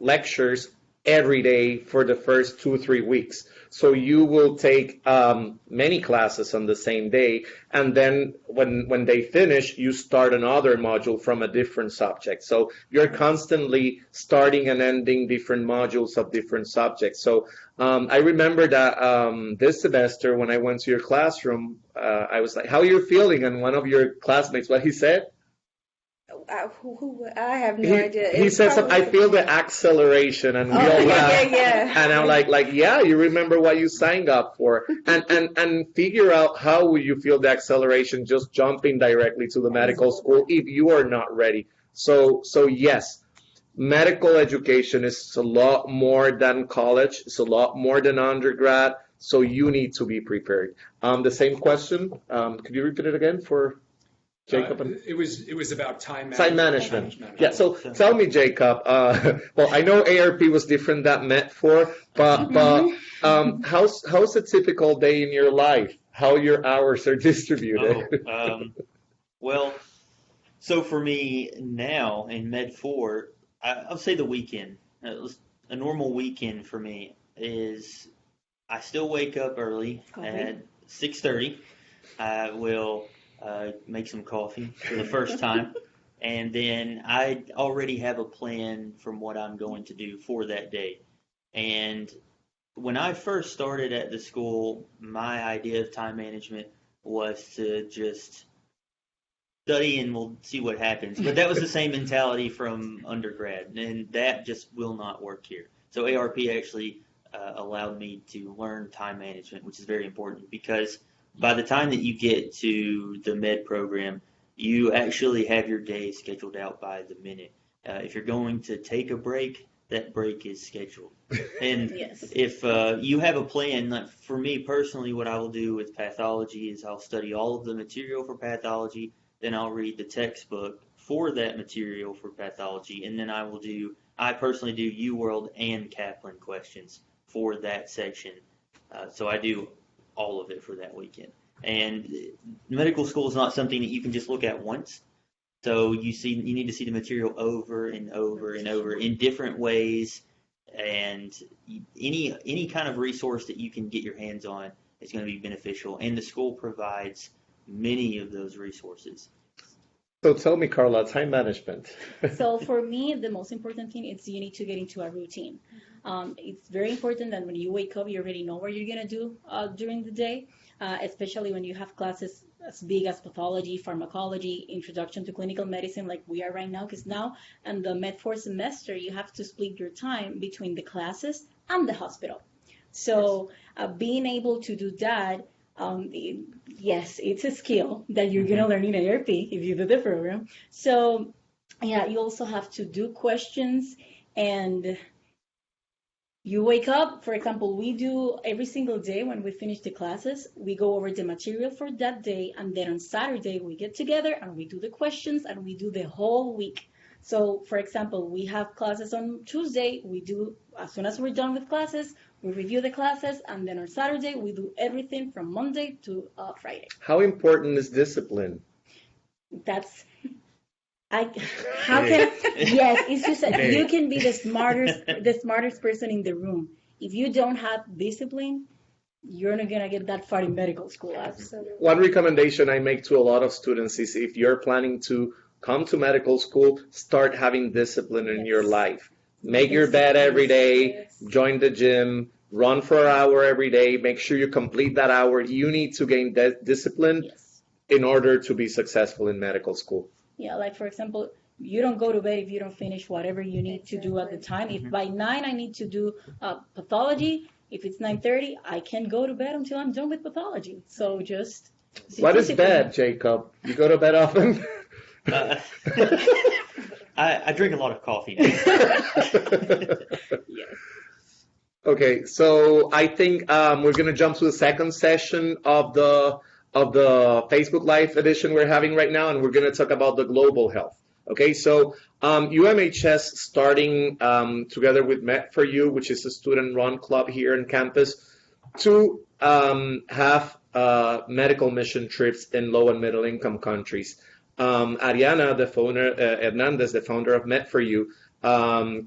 lectures every day for the first 2-3 weeks. So you will take many classes on the same day, and then when they finish, you start another module from a different subject. So you're constantly starting and ending different modules of different subjects. So I remember that this semester when I went to your classroom, I was like, "How are you feeling?" And one of your classmates, what he said? I have no idea. He said, "I feel the acceleration," and we all laughed. Yeah. And I'm like, yeah, you remember what you signed up for, and figure out how will you feel the acceleration just jumping directly to the medical school if you are not ready. So yes, medical education is a lot more than college. It's a lot more than undergrad. So you need to be prepared. The same question. Could you repeat it again for Jacob? It was about time management. Yeah, so tell me, Jacob, well, I know ARP was different than Med4, but how's a typical day in your life? How your hours are distributed? Well, so for me now in Med4, I'll say the weekend. A normal weekend for me is I still wake up early at 6:30. I will make some coffee for the first time, and then I already have a plan from what I'm going to do for that day. And when I first started at the school, my idea of time management was to just study and we'll see what happens. But that was the same mentality from undergrad, and that just will not work here. So ARP actually allowed me to learn time management, which is very important because by the time that you get to the med program, you actually have your day scheduled out by the minute. If you're going to take a break, that break is scheduled. And Yes. if you have a plan, like for me personally, what I will do with pathology is I'll study all of the material for pathology, then I'll read the textbook for that material for pathology, and then I personally do UWorld and Kaplan questions for that section. So I do all of it for that weekend. And medical school is not something that you can just look at once. So you need to see the material over and over and over in different ways, and any kind of resource that you can get your hands on is going to be beneficial. And the school provides many of those resources. So tell me, Karla, time management. So for me, the most important thing is you need to get into a routine. It's very important that when you wake up, you already know what you're going to do during the day, especially when you have classes as big as pathology, pharmacology, introduction to clinical medicine like we are right now, because now in the Med4 semester, you have to split your time between the classes and the hospital. So being able to do that, yes, it's a skill that you're going to learn in ARP if you do the program. So yeah, you also have to do questions, and you wake up, for example, we do every single day when we finish the classes, we go over the material for that day, and then on Saturday we get together and we do the questions and we do the whole week. So, for example, we have classes on Tuesday, we do, as soon as we're done with classes, we review the classes, and then on Saturday we do everything from Monday to Friday. How important is discipline? Yes, it's just that you can be the smartest person in the room. If you don't have discipline, you're not gonna get that far in medical school. Absolutely. One recommendation I make to a lot of students is if you're planning to come to medical school, start having discipline in your life. Make your bed every day, join the gym, run for an hour every day, make sure you complete that hour. You need to gain discipline in order to be successful in medical school. Yeah, like for example, you don't go to bed if you don't finish whatever you need to do at the time. If by 9 I need to do pathology, if it's 9:30, I can go to bed until I'm done with pathology. So just What is bed, Jacob? You go to bed often? I drink a lot of coffee. Yes. Okay, so I think we're going to jump to the second session of the Facebook Live edition we're having right now, and we're going to talk about the global health. Okay, so UMHS starting together with Met4U, which is a student-run club here on campus, to have medical mission trips in low and middle-income countries. Ariana, the founder, Hernandez, the founder of Met4U,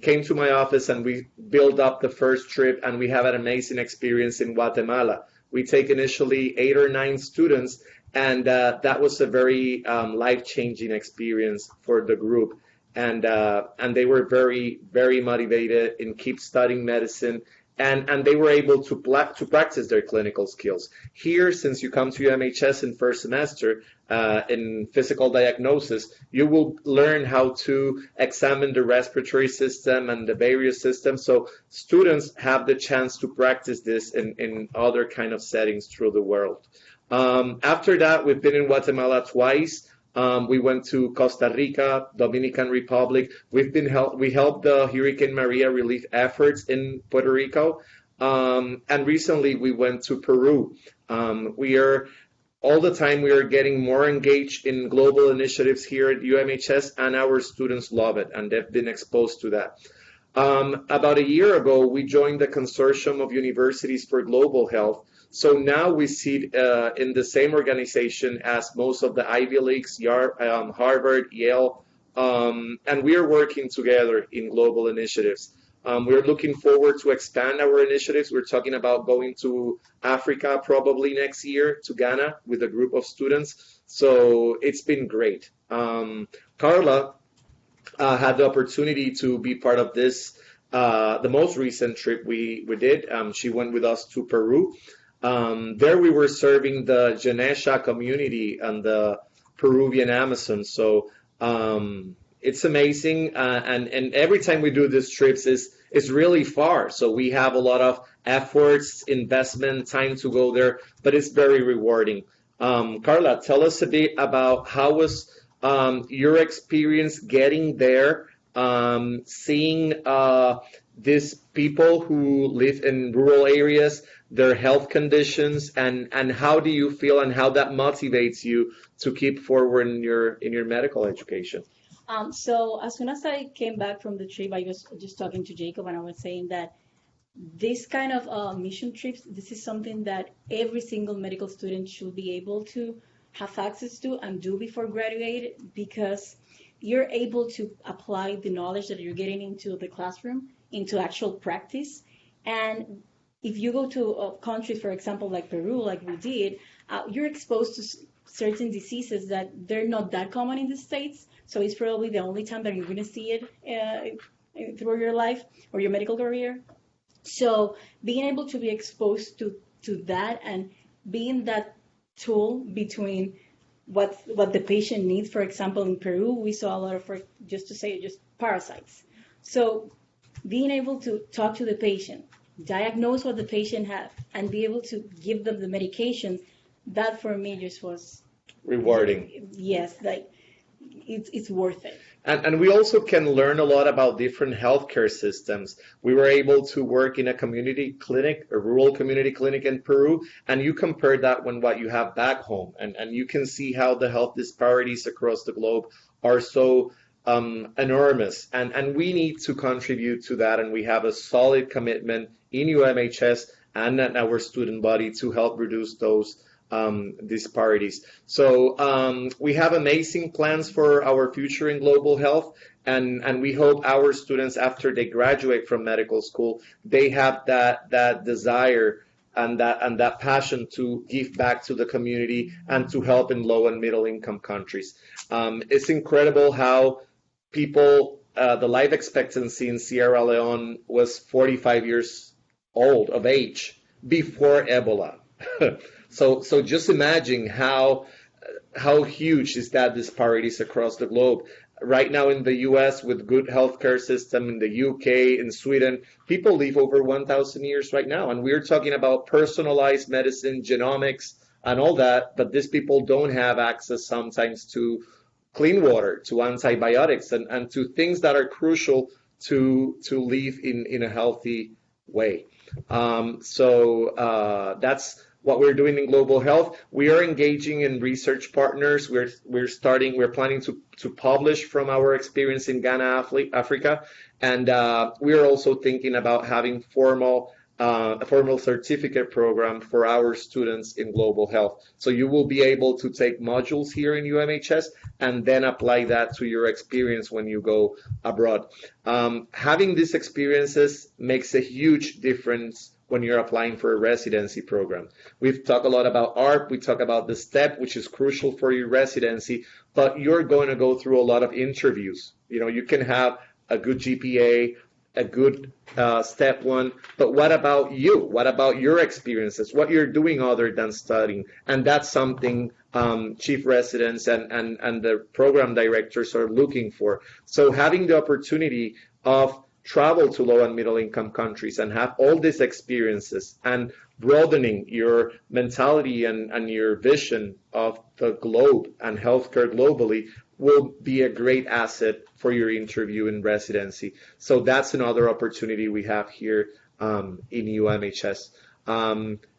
came to my office and we built up the first trip, and we have an amazing experience in Guatemala. We take initially 8 or 9 students, and that was a very life-changing experience for the group. And they were very, very motivated and keep studying medicine. And they were able to practice their clinical skills. Here, since you come to UMHS in first semester in physical diagnosis, you will learn how to examine the respiratory system and the various systems. So students have the chance to practice this in other kind of settings through the world. After that, we've been in Guatemala twice. We went to Costa Rica, Dominican Republic. We helped the Hurricane Maria relief efforts in Puerto Rico. And recently we went to Peru. All the time we are getting more engaged in global initiatives here at UMHS, and our students love it, and they've been exposed to that. About a year ago, we joined the Consortium of Universities for Global Health. So now we sit in the same organization as most of the Ivy Leagues, Harvard, Yale, and we are working together in global initiatives. We're looking forward to expand our initiatives. We're talking about going to Africa probably next year, to Ghana, with a group of students. So it's been great. Karla had the opportunity to be part of this, the most recent trip we did. She went with us to Peru. There we were serving the Janesha community and the Peruvian Amazon. So it's amazing. And every time we do these trips is really far. So we have a lot of efforts, investment, time to go there, but it's very rewarding. Karla, tell us a bit about how was your experience getting there, seeing these people who live in rural areas, their health conditions, and how do you feel and how that motivates you to keep forward in your medical education? So as soon as I came back from the trip, I was just talking to Jacob, and I was saying that this kind of mission trips, this is something that every single medical student should be able to have access to and do before graduate, because you're able to apply the knowledge that you're getting into the classroom into actual practice. And if you go to a country, for example, like Peru, like we did, you're exposed to certain diseases that they're not that common in the States. So it's probably the only time that you're going to see it through your life or your medical career. So being able to be exposed to that and being that tool between what the patient needs. For example, in Peru, we saw a lot of, just parasites. So being able to talk to the patient, diagnose what the patient has, and be able to give them the medications, that for me just was rewarding. Yes, like it's worth it. And we also can learn a lot about different healthcare systems. We were able to work in a community clinic, a rural community clinic in Peru, and you compare that with what you have back home. And you can see how the health disparities across the globe are so enormous. And we need to contribute to that, and we have a solid commitment in UMHS and at our student body to help reduce those disparities. So we have amazing plans for our future in global health, and we hope our students, after they graduate from medical school, they have that desire and that passion to give back to the community and to help in low and middle income countries. It's incredible how people, the life expectancy in Sierra Leone was 45 years old of age before Ebola. So just imagine how huge is that disparities across the globe. Right now in the U.S. with good healthcare system, in the U.K., in Sweden, people live over 1,000 years right now. And we're talking about personalized medicine, genomics, and all that, but these people don't have access sometimes to clean water, to antibiotics, and to things that are crucial to live in a healthy way. That's what we're doing in global health. We are engaging in research partners. We're planning to publish from our experience in Ghana, Africa, and we are also thinking about having a formal certificate program for our students in global health. So you will be able to take modules here in UMHS and then apply that to your experience when you go abroad. Having these experiences makes a huge difference when you're applying for a residency program. We've talked a lot about ARP, we talk about the STEP, which is crucial for your residency, but you're going to go through a lot of interviews. You can have a good GPA, a good step one, but what about you? What about your experiences? What you're doing other than studying? And that's something chief residents and the program directors are looking for. So having the opportunity of travel to low and middle income countries and have all these experiences and broadening your mentality and your vision of the globe and healthcare globally will be a great asset for your interview in residency. So that's another opportunity we have here in UMHS.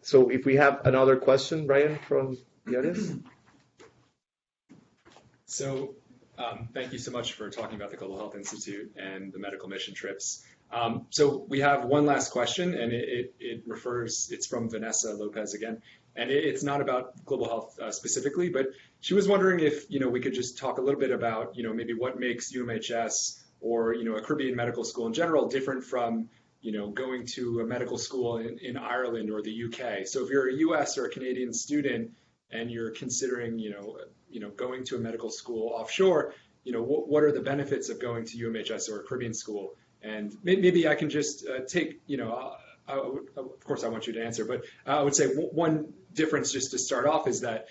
So if we have another question, Brian, from the audience. So thank you so much for talking about the Global Health Institute and the medical mission trips. So we have one last question, and it's from Vanessa Lopez again. And it's not about global health specifically, but she was wondering if, we could just talk a little bit about, maybe what makes UMHS or, a Caribbean medical school in general different from, going to a medical school in Ireland or the UK. So if you're a US or a Canadian student and you're considering, going to a medical school offshore, what are the benefits of going to UMHS or a Caribbean school? And maybe I can just take, of course I want you to answer, but I would say one difference just to start off is that,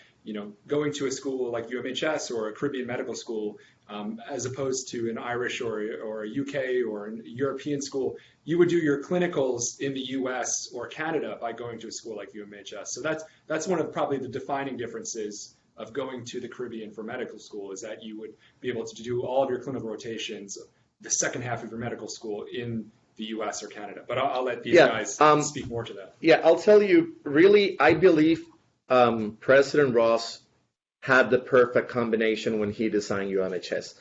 going to a school like UMHS or a Caribbean medical school, as opposed to an Irish or a UK or a European school, you would do your clinicals in the US or Canada by going to a school like UMHS. So that's one of probably the defining differences of going to the Caribbean for medical school, is that you would be able to do all of your clinical rotations the second half of your medical school in the US or Canada. But I'll let these guys speak more to that. Yeah, I'll tell you, really, I believe President Ross had the perfect combination when he designed UMHS.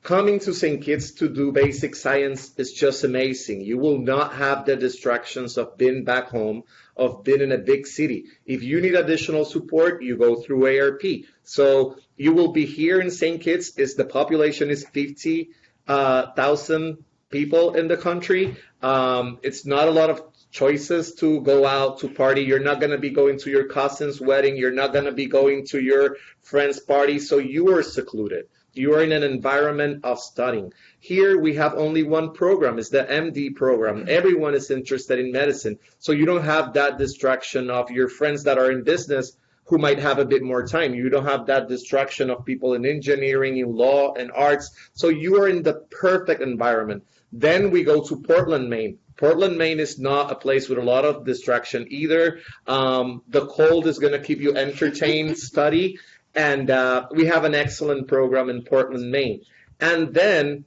Coming to St. Kitts to do basic science is just amazing. You will not have the distractions of being back home, of being in a big city. If you need additional support, you go through ARP. So you will be here in St. Kitts. The population is 50,000 people in the country. It's not a lot of choices to go out to party. You're not going to be going to your cousin's wedding. You're not going to be going to your friend's party. So you are secluded. You are in an environment of studying. Here we have only one program. It's the MD program. Everyone is interested in medicine. So you don't have that distraction of your friends that are in business who might have a bit more time. You don't have that distraction of people in engineering, in law, and arts. So you are in the perfect environment. Then we go to Portland, Maine. Portland, Maine is not a place with a lot of distraction either. The cold is going to keep you entertained, study. And we have an excellent program in Portland, Maine. And then,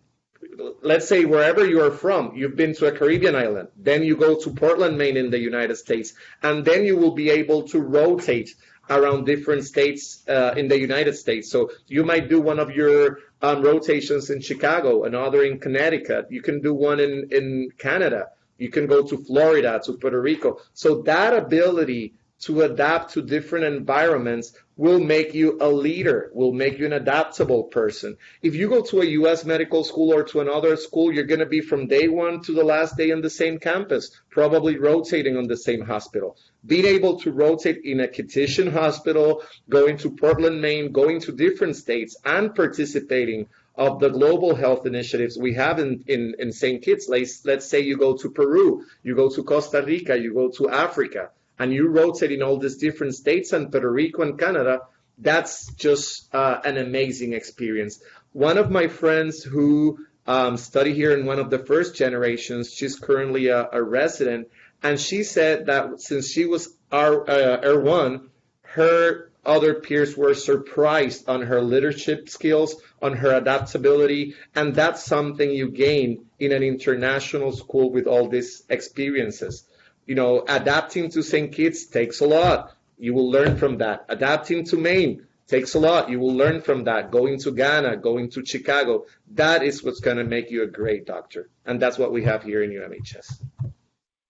let's say wherever you are from, you've been to a Caribbean island. Then you go to Portland, Maine in the United States. And then you will be able to rotate around different states in the United States. So you might do one of your rotations in Chicago, another in Connecticut. You can do one in Canada. You can go to Florida, to Puerto Rico. So that ability to adapt to different environments will make you a leader, will make you an adaptable person. If you go to a U.S. medical school or to another school, you're going to be from day one to the last day on the same campus, probably rotating on the same hospital. Being able to rotate in a Kittitian hospital, going to Portland, Maine, going to different states, and participating of the global health initiatives we have in St. Kitts. Let's say you go to Peru, you go to Costa Rica, you go to Africa, and you rotate in all these different states and Puerto Rico and Canada. That's just an amazing experience. One of my friends who studied here in one of the first generations, she's currently a resident, and she said that since she was R1, her other peers were surprised on her leadership skills, on her adaptability, and that's something you gain in an international school with all these experiences. You know, adapting to St. Kitts takes a lot. You will learn from that. Adapting to Maine takes a lot. You will learn from that. Going to Ghana, going to Chicago, that is what's going to make you a great doctor. And that's what we have here in UMHS.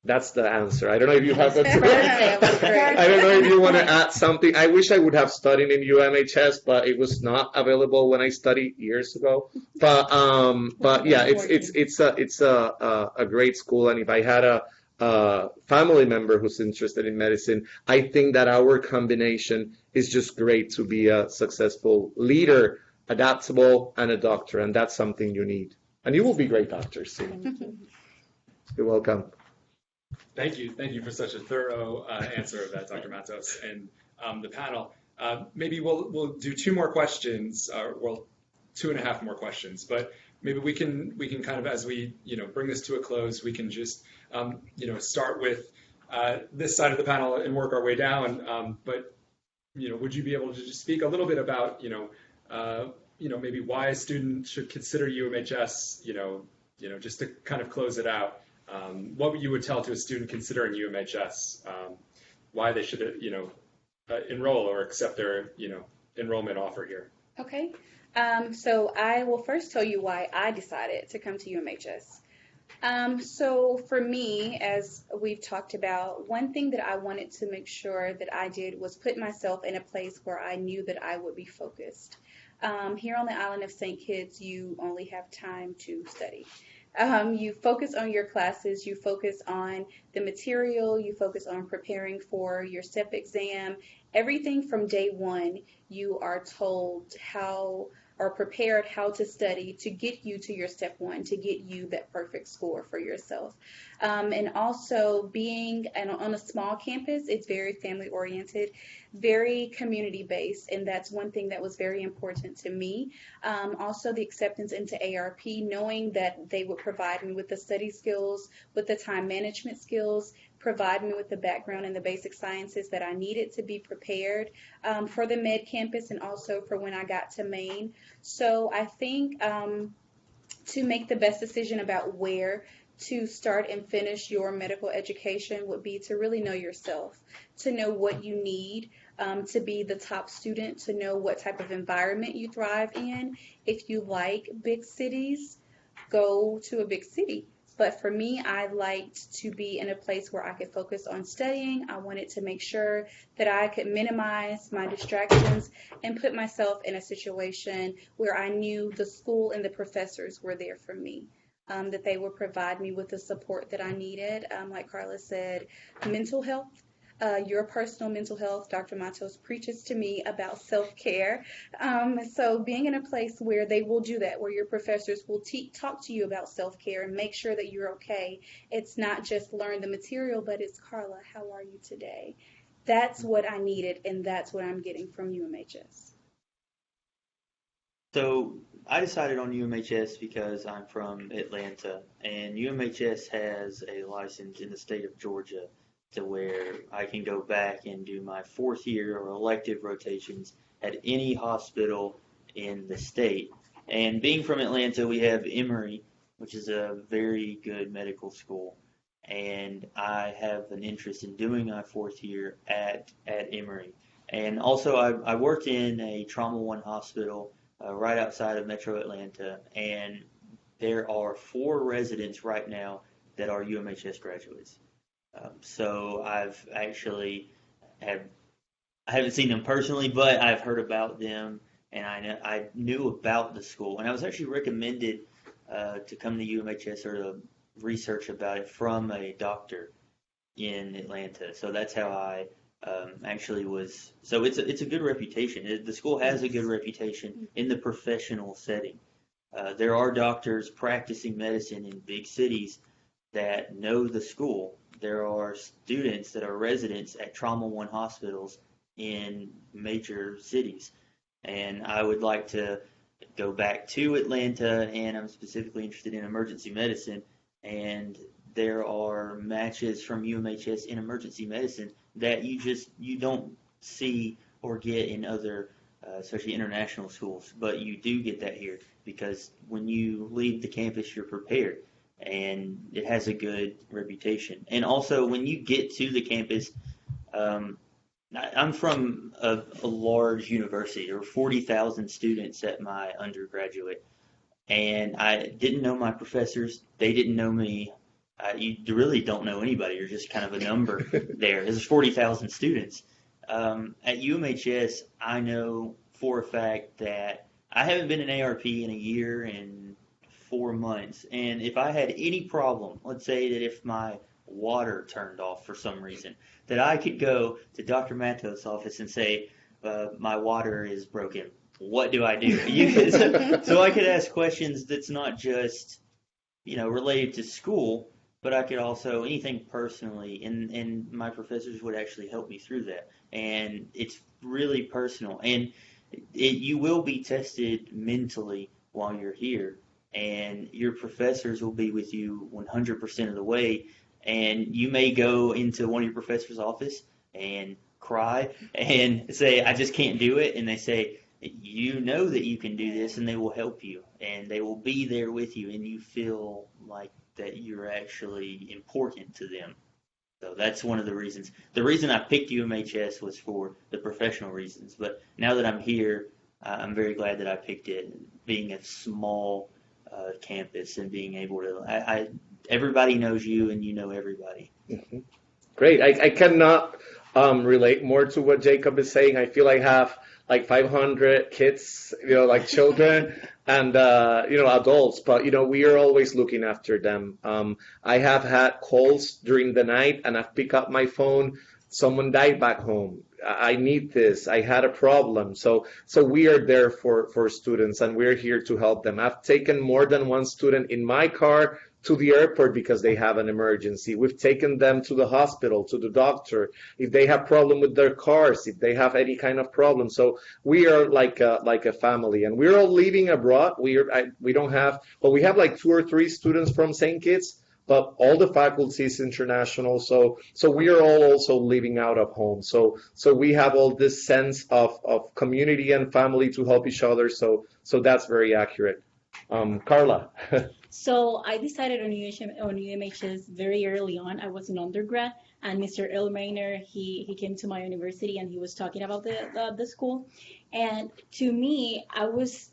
That's the answer. I don't know if you have I don't know if you want to add something. I wish I would have studied in UMHS, but it was not available when I studied years ago. But yeah, it's a great school. And if I had a family member who's interested in medicine, I think that our combination is just great to be a successful leader, adaptable, and a doctor. And that's something you need. And you will be great doctors soon. You're welcome. Thank you for such a thorough answer of that, Dr. Matos, and the panel. Maybe we'll do two more questions, well, 2.5 more questions, but maybe we can kind of, as we bring this to a close, we can just start with this side of the panel and work our way down. But would you be able to just speak a little bit about maybe why a student should consider UMHS? Just to kind of close it out. What you would tell to a student considering UMHS, why they should, enroll or accept their, enrollment offer here? Okay. So I will first tell you why I decided to come to UMHS. So for me, as we've talked about, one thing that I wanted to make sure that I did was put myself in a place where I knew that I would be focused. Here on the island of St. Kitts, you only have time to study. You focus on your classes, you focus on the material, you focus on preparing for your STEP exam. Everything from day one, you are told how or prepared how to study to get you to your step one, to get you that perfect score for yourself. And also being on a small campus, it's very family oriented, very community based, and that's one thing that was very important to me. Also the acceptance into ARP, knowing that they would provide me with the study skills, with the time management skills, provide me with the background and the basic sciences that I needed to be prepared for the med campus and also for when I got to Maine. So I think to make the best decision about where to start and finish your medical education would be to really know yourself, to know what you need to be the top student, to know what type of environment you thrive in. If you like big cities, go to a big city. But for me, I liked to be in a place where I could focus on studying. I wanted to make sure that I could minimize my distractions and put myself in a situation where I knew the school and the professors were there for me, that they would provide me with the support that I needed. Like Karla said, mental health. Your personal mental health, Dr. Matos preaches to me about self-care. So being in a place where they will do that, where your professors will talk to you about self-care and make sure that you're okay. It's not just learn the material, but it's, Karla, how are you today? That's what I needed, and that's what I'm getting from UMHS. So I decided on UMHS because I'm from Atlanta, and UMHS has a license in the state of Georgia to where I can go back and do my 4th year or elective rotations at any hospital in the state. And being from Atlanta, we have Emory, which is a very good medical school. And I have an interest in doing my 4th year at Emory. And also I worked in a Trauma 1 hospital right outside of Metro Atlanta. And there are 4 residents right now that are UMHS graduates. So I've actually I haven't seen them personally, but I've heard about them, and I knew about the school, and I was actually recommended to come to UMHS or to research about it from a doctor in Atlanta. So that's how I actually was. So it's a good reputation. The school has a good reputation in the professional setting. There are doctors practicing medicine in big cities that know the school. There are students that are residents at Trauma 1 hospitals in major cities. And I would like to go back to Atlanta, and I'm specifically interested in emergency medicine. And there are matches from UMHS in emergency medicine that you don't see or get in other, especially international schools. But you do get that here because when you leave the campus, you're prepared, and it has a good reputation. And also, when you get to the campus, I'm from a large university. There were 40,000 students at my undergraduate, and I didn't know my professors. They didn't know me. You really don't know anybody. You're just kind of a number there. There's 40,000 students. At UMHS, I know for a fact that I haven't been in ARP in a year and 4 months. And if I had any problem, let's say that if my water turned off for some reason, that I could go to Dr. Matos' office and say, my water is broken. What do I do? So I could ask questions that's not just, related to school, but I could also anything personally, and my professors would actually help me through that. And it's really personal. And you will be tested mentally while you're here, and your professors will be with you 100% of the way. And you may go into one of your professor's office and cry and say, I just can't do it. And they say, you know that you can do this, and they will help you, and they will be there with you, and you feel like that you're actually important to them. So that's one of the reasons. The reason I picked UMHS was for the professional reasons, but now that I'm here, I'm very glad that I picked it, being a small campus and being able to, everybody knows you and you know everybody. Mm-hmm. Great. I cannot relate more to what Jacob is saying. I feel I have like 500 kids, like children and, adults, but, we are always looking after them. I have had calls during the night and I've picked up my phone. Someone died back home. I need this. I had a problem. So we are there for students, and we're here to help them. I've taken more than one student in my car to the airport because they have an emergency. We've taken them to the hospital, to the doctor, if they have problem with their cars, if they have any kind of problem. So we are like a family, and we're all living abroad. We have like 2 or 3 students from St. Kitts, but all the faculty is international. So we are all also living out of home. So we have all this sense of community and family to help each other. So that's very accurate. Karla. So I decided on UMHS very early on. I was an undergrad, and Mr. Elmainer, he came to my university and he was talking about the school. And to me, I was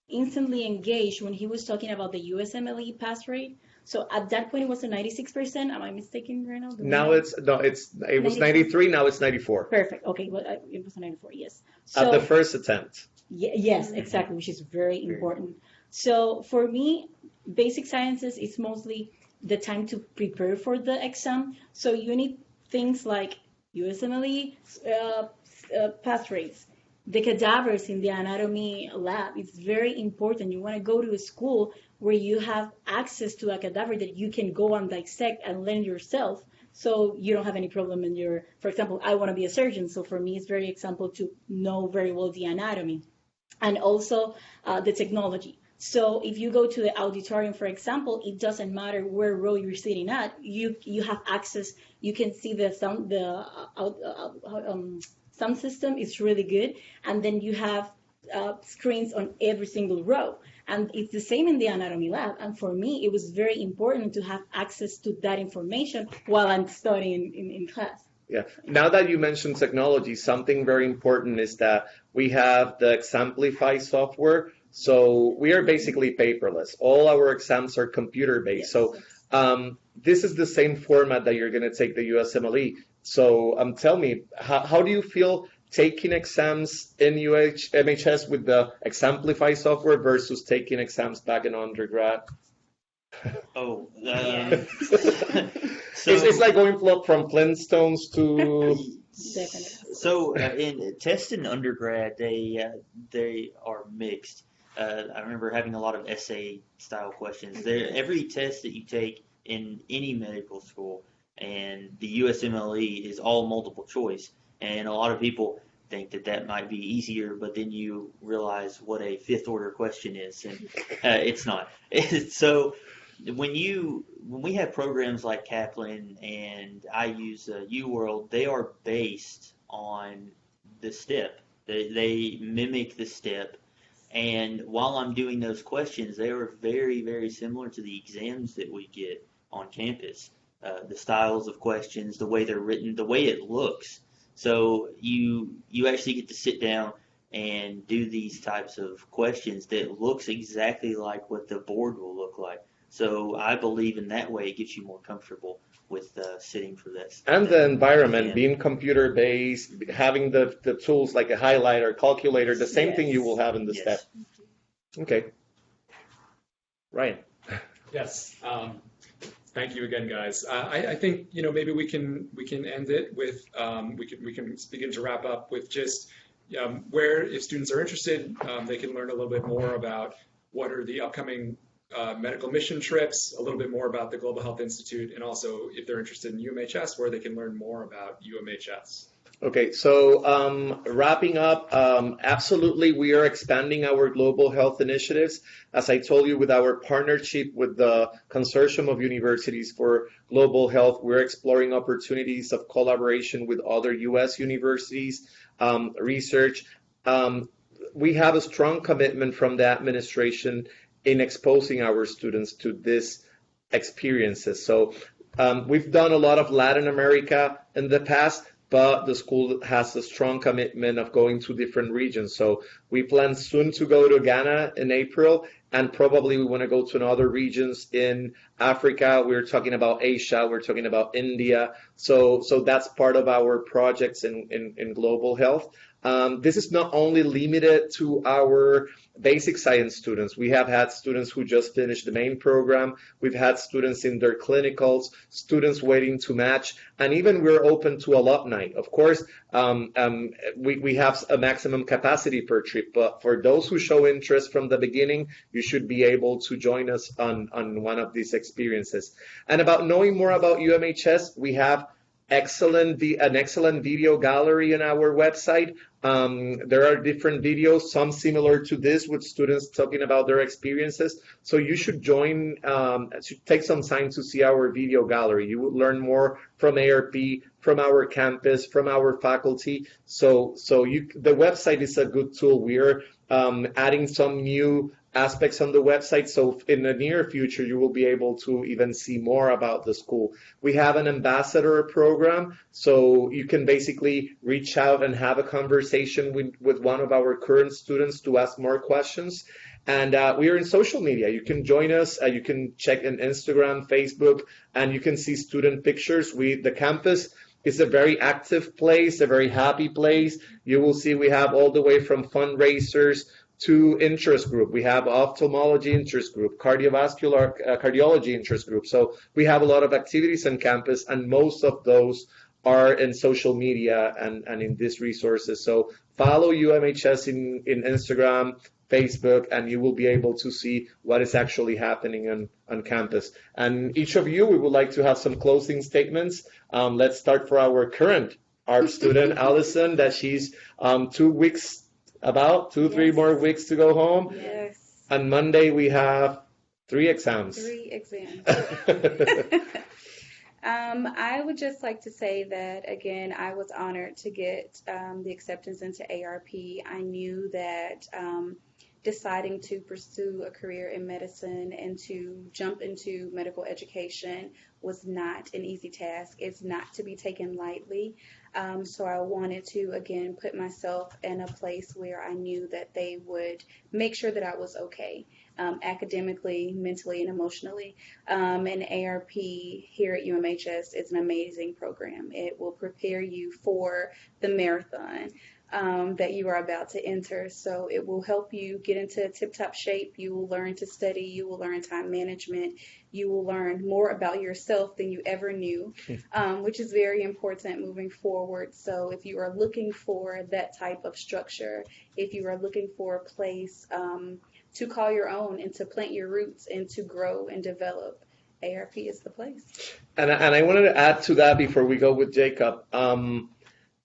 instantly engaged when he was talking about the USMLE pass rate. So at that point, it was a 96%. Am I mistaken right now? It was 93. Now it's 94. Perfect. Okay, well, it was a 94. Yes. So, at the first attempt. Yes, exactly, which is very important. So for me, basic sciences is mostly the time to prepare for the exam. So you need things like USMLE pass rates. The cadavers in the anatomy lab is very important. You want to go to a school where you have access to a cadaver that you can go and dissect and learn yourself, so you don't have any problem in for example, I want to be a surgeon, so for me it's very example to know very well the anatomy. And also the technology. So if you go to the auditorium, for example, it doesn't matter where row you're sitting at. You have access. You can see the sound. The sound system is really good, and then you have screens on every single row. And it's the same in the anatomy lab. And for me, it was very important to have access to that information while I'm studying in class. Yeah. Now that you mentioned technology, something very important is that we have the Exemplify software. So we are basically paperless. All our exams are computer-based. Yes. So this is the same format that you're going to take the USMLE. So tell me, how do you feel taking exams in UMHS with the Exemplify software versus taking exams back in undergrad? So it's like going from Flintstones to. So in test in undergrad, they are mixed. I remember having a lot of essay style questions. Every test that you take in any medical school and the USMLE is all multiple choice, and a lot of people think that might be easier, but then you realize what a fifth order question is, and it's not. So when we have programs like Kaplan and I use UWorld, they are based on the STEP. They mimic the STEP. And while I'm doing those questions, they were very, very similar to the exams that we get on campus. The styles of questions, the way they're written, the way it looks. So you actually get to sit down and do these types of questions that looks exactly like what the board will look like. So I believe in that way it gets you more comfortable with sitting for this. And the environment, exam. being computer-based, having the tools like a highlighter, calculator, the same thing you will have in the STEP. Okay. Ryan. Yes. Thank you again, guys. I think maybe we can end it with we can begin to wrap up with just where, if students are interested, they can learn a little bit more about what are the upcoming medical mission trips, a little bit more about the Global Health Institute, and also if they're interested in UMHS, where they can learn more about UMHS. Okay, so wrapping up, absolutely, we are expanding our global health initiatives. As I told you, with our partnership with the Consortium of Universities for Global Health, we're exploring opportunities of collaboration with other U.S. universities, research. We have a strong commitment from the administration in exposing our students to these experiences. So we've done a lot of Latin America in the past, but the school has a strong commitment of going to different regions. So we plan soon to go to Ghana in April, and probably we want to go to other regions in Africa. We're talking about Asia, we're talking about India. So that's part of our projects in global health. This is not only limited to our basic science students. We have had students who just finished the main program. We've had students in their clinicals, students waiting to match, and even we're open to alumni. Of course, we have a maximum capacity per trip, but for those who show interest from the beginning, you should be able to join us on one of these experiences. And about knowing more about UMHS, we have an excellent video gallery on our website. There are different videos, some similar to this, with students talking about their experiences. So you should should take some time to see our video gallery. You will learn more from ARP, from our campus, from our faculty. So the website is a good tool. We're adding some new aspects on the website, so in the near future you will be able to even see more about the school. We have an ambassador program, so you can basically reach out and have a conversation with one of our current students to ask more questions. And we are in social media. You can join us. You can check in Instagram, Facebook, and you can see student pictures. The campus is a very active place, a very happy place. You will see we have all the way from fundraisers to interest group. We have ophthalmology interest group, cardiology interest group. So we have a lot of activities on campus, and most of those are in social media and in these resources. So follow UMHS in Instagram, Facebook, and you will be able to see what is actually happening on campus. And each of you, we would like to have some closing statements. Let's start for our current ARP student, Allyson, that she's 2 weeks, about 2-3 more weeks to go home. Yes. On Monday, we have 3 exams. 3 exams. I would just like to say that, again, I was honored to get the acceptance into ARP. I knew that deciding to pursue a career in medicine and to jump into medical education was not an easy task. It's not to be taken lightly. So I wanted to, again, put myself in a place where I knew that they would make sure that I was okay, academically, mentally, and emotionally. And ARP here at UMHS is an amazing program. It will prepare you for the marathon that you are about to enter. So it will help you get into tip-top shape. You will learn to study. You will learn time management. You will learn more about yourself than you ever knew, which is very important moving forward. So if you are looking for that type of structure, if you are looking for a place to call your own and to plant your roots and to grow and develop, ARP is the place. And I wanted to add to that before we go with Jacob.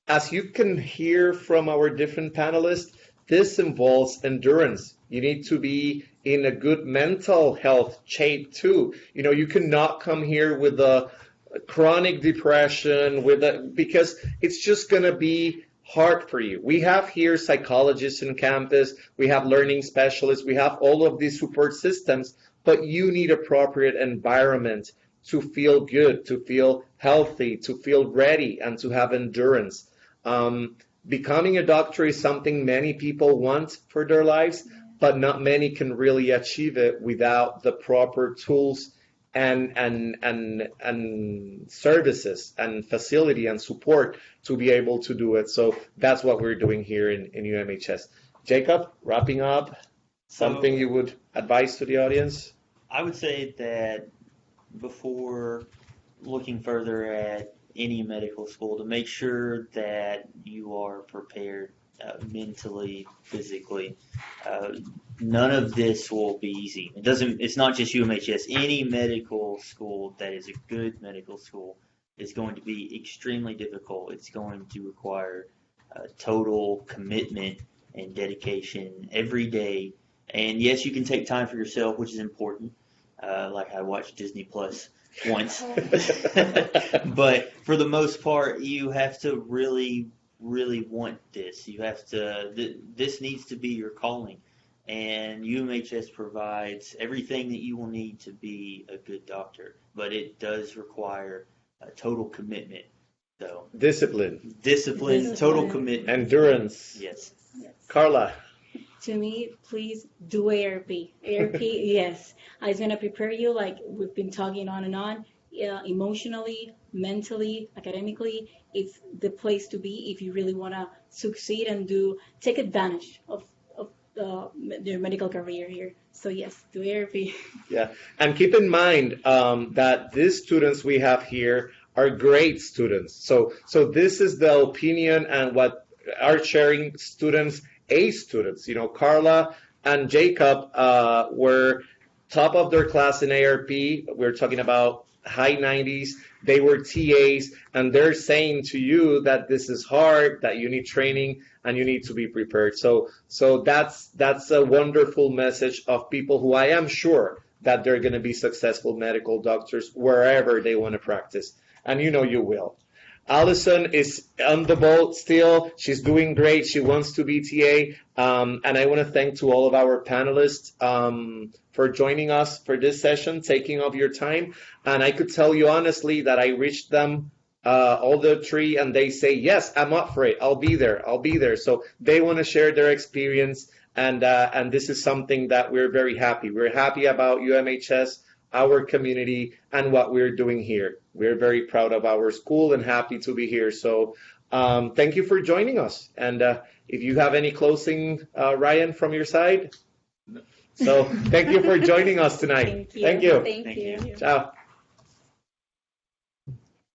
As you can hear from our different panelists, this involves endurance. You need to be in a good mental health shape too. You cannot come here with a chronic depression, because it's just going to be hard for you. We have here psychologists on campus, we have learning specialists, we have all of these support systems, but you need appropriate environment to feel good, to feel healthy, to feel ready, and to have endurance. Becoming a doctor is something many people want for their lives, but not many can really achieve it without the proper tools and services and facility and support to be able to do it. So that's what we're doing here in UMHS. Jacob, wrapping up, something you would advise to the audience? I would say that before looking further at any medical school, to make sure that you are prepared mentally, physically. None of this will be easy. It's not just UMHS. Any medical school that is a good medical school is going to be extremely difficult. It's going to require total commitment and dedication every day. And yes, you can take time for yourself, which is important. Like I watched Disney Plus once. But for the most part, you have to really want this. You have to, this needs to be your calling. And UMHS provides everything that you will need to be a good doctor, but it does require a total commitment. So Discipline, total commitment. endurance. Yes. Karla. To me, please do ARP. ARP, yes. It's going to prepare you, like we've been talking on and on, emotionally, mentally, academically. It's the place to be if you really want to succeed and take advantage of their medical career here. So yes, do ARP. Yeah, and keep in mind that these students we have here are great students. So this is the opinion and what are sharing students, A students. You know, Karla and Jacob were top of their class in ARP. We're talking about high 90s. They were TAs, and they're saying to you that this is hard, that you need training, and you need to be prepared. So that's a wonderful message of people who I am sure that they're going to be successful medical doctors wherever they want to practice. And you know you will. Allyson is on the boat still. She's doing great. She wants to be TA. And I want to thank to all of our panelists for joining us for this session, taking of your time. And I could tell you honestly that I reached them, all the three, and they say, yes, I'm up for it. I'll be there. So they want to share their experience. And this is something that we're very happy. We're happy about UMHS, our community, and what we're doing here. We're very proud of our school and happy to be here. So thank you for joining us. And if you have any closing, Ryan, from your side? So thank you for joining us tonight. Thank you. Thank you. Thank you. Ciao.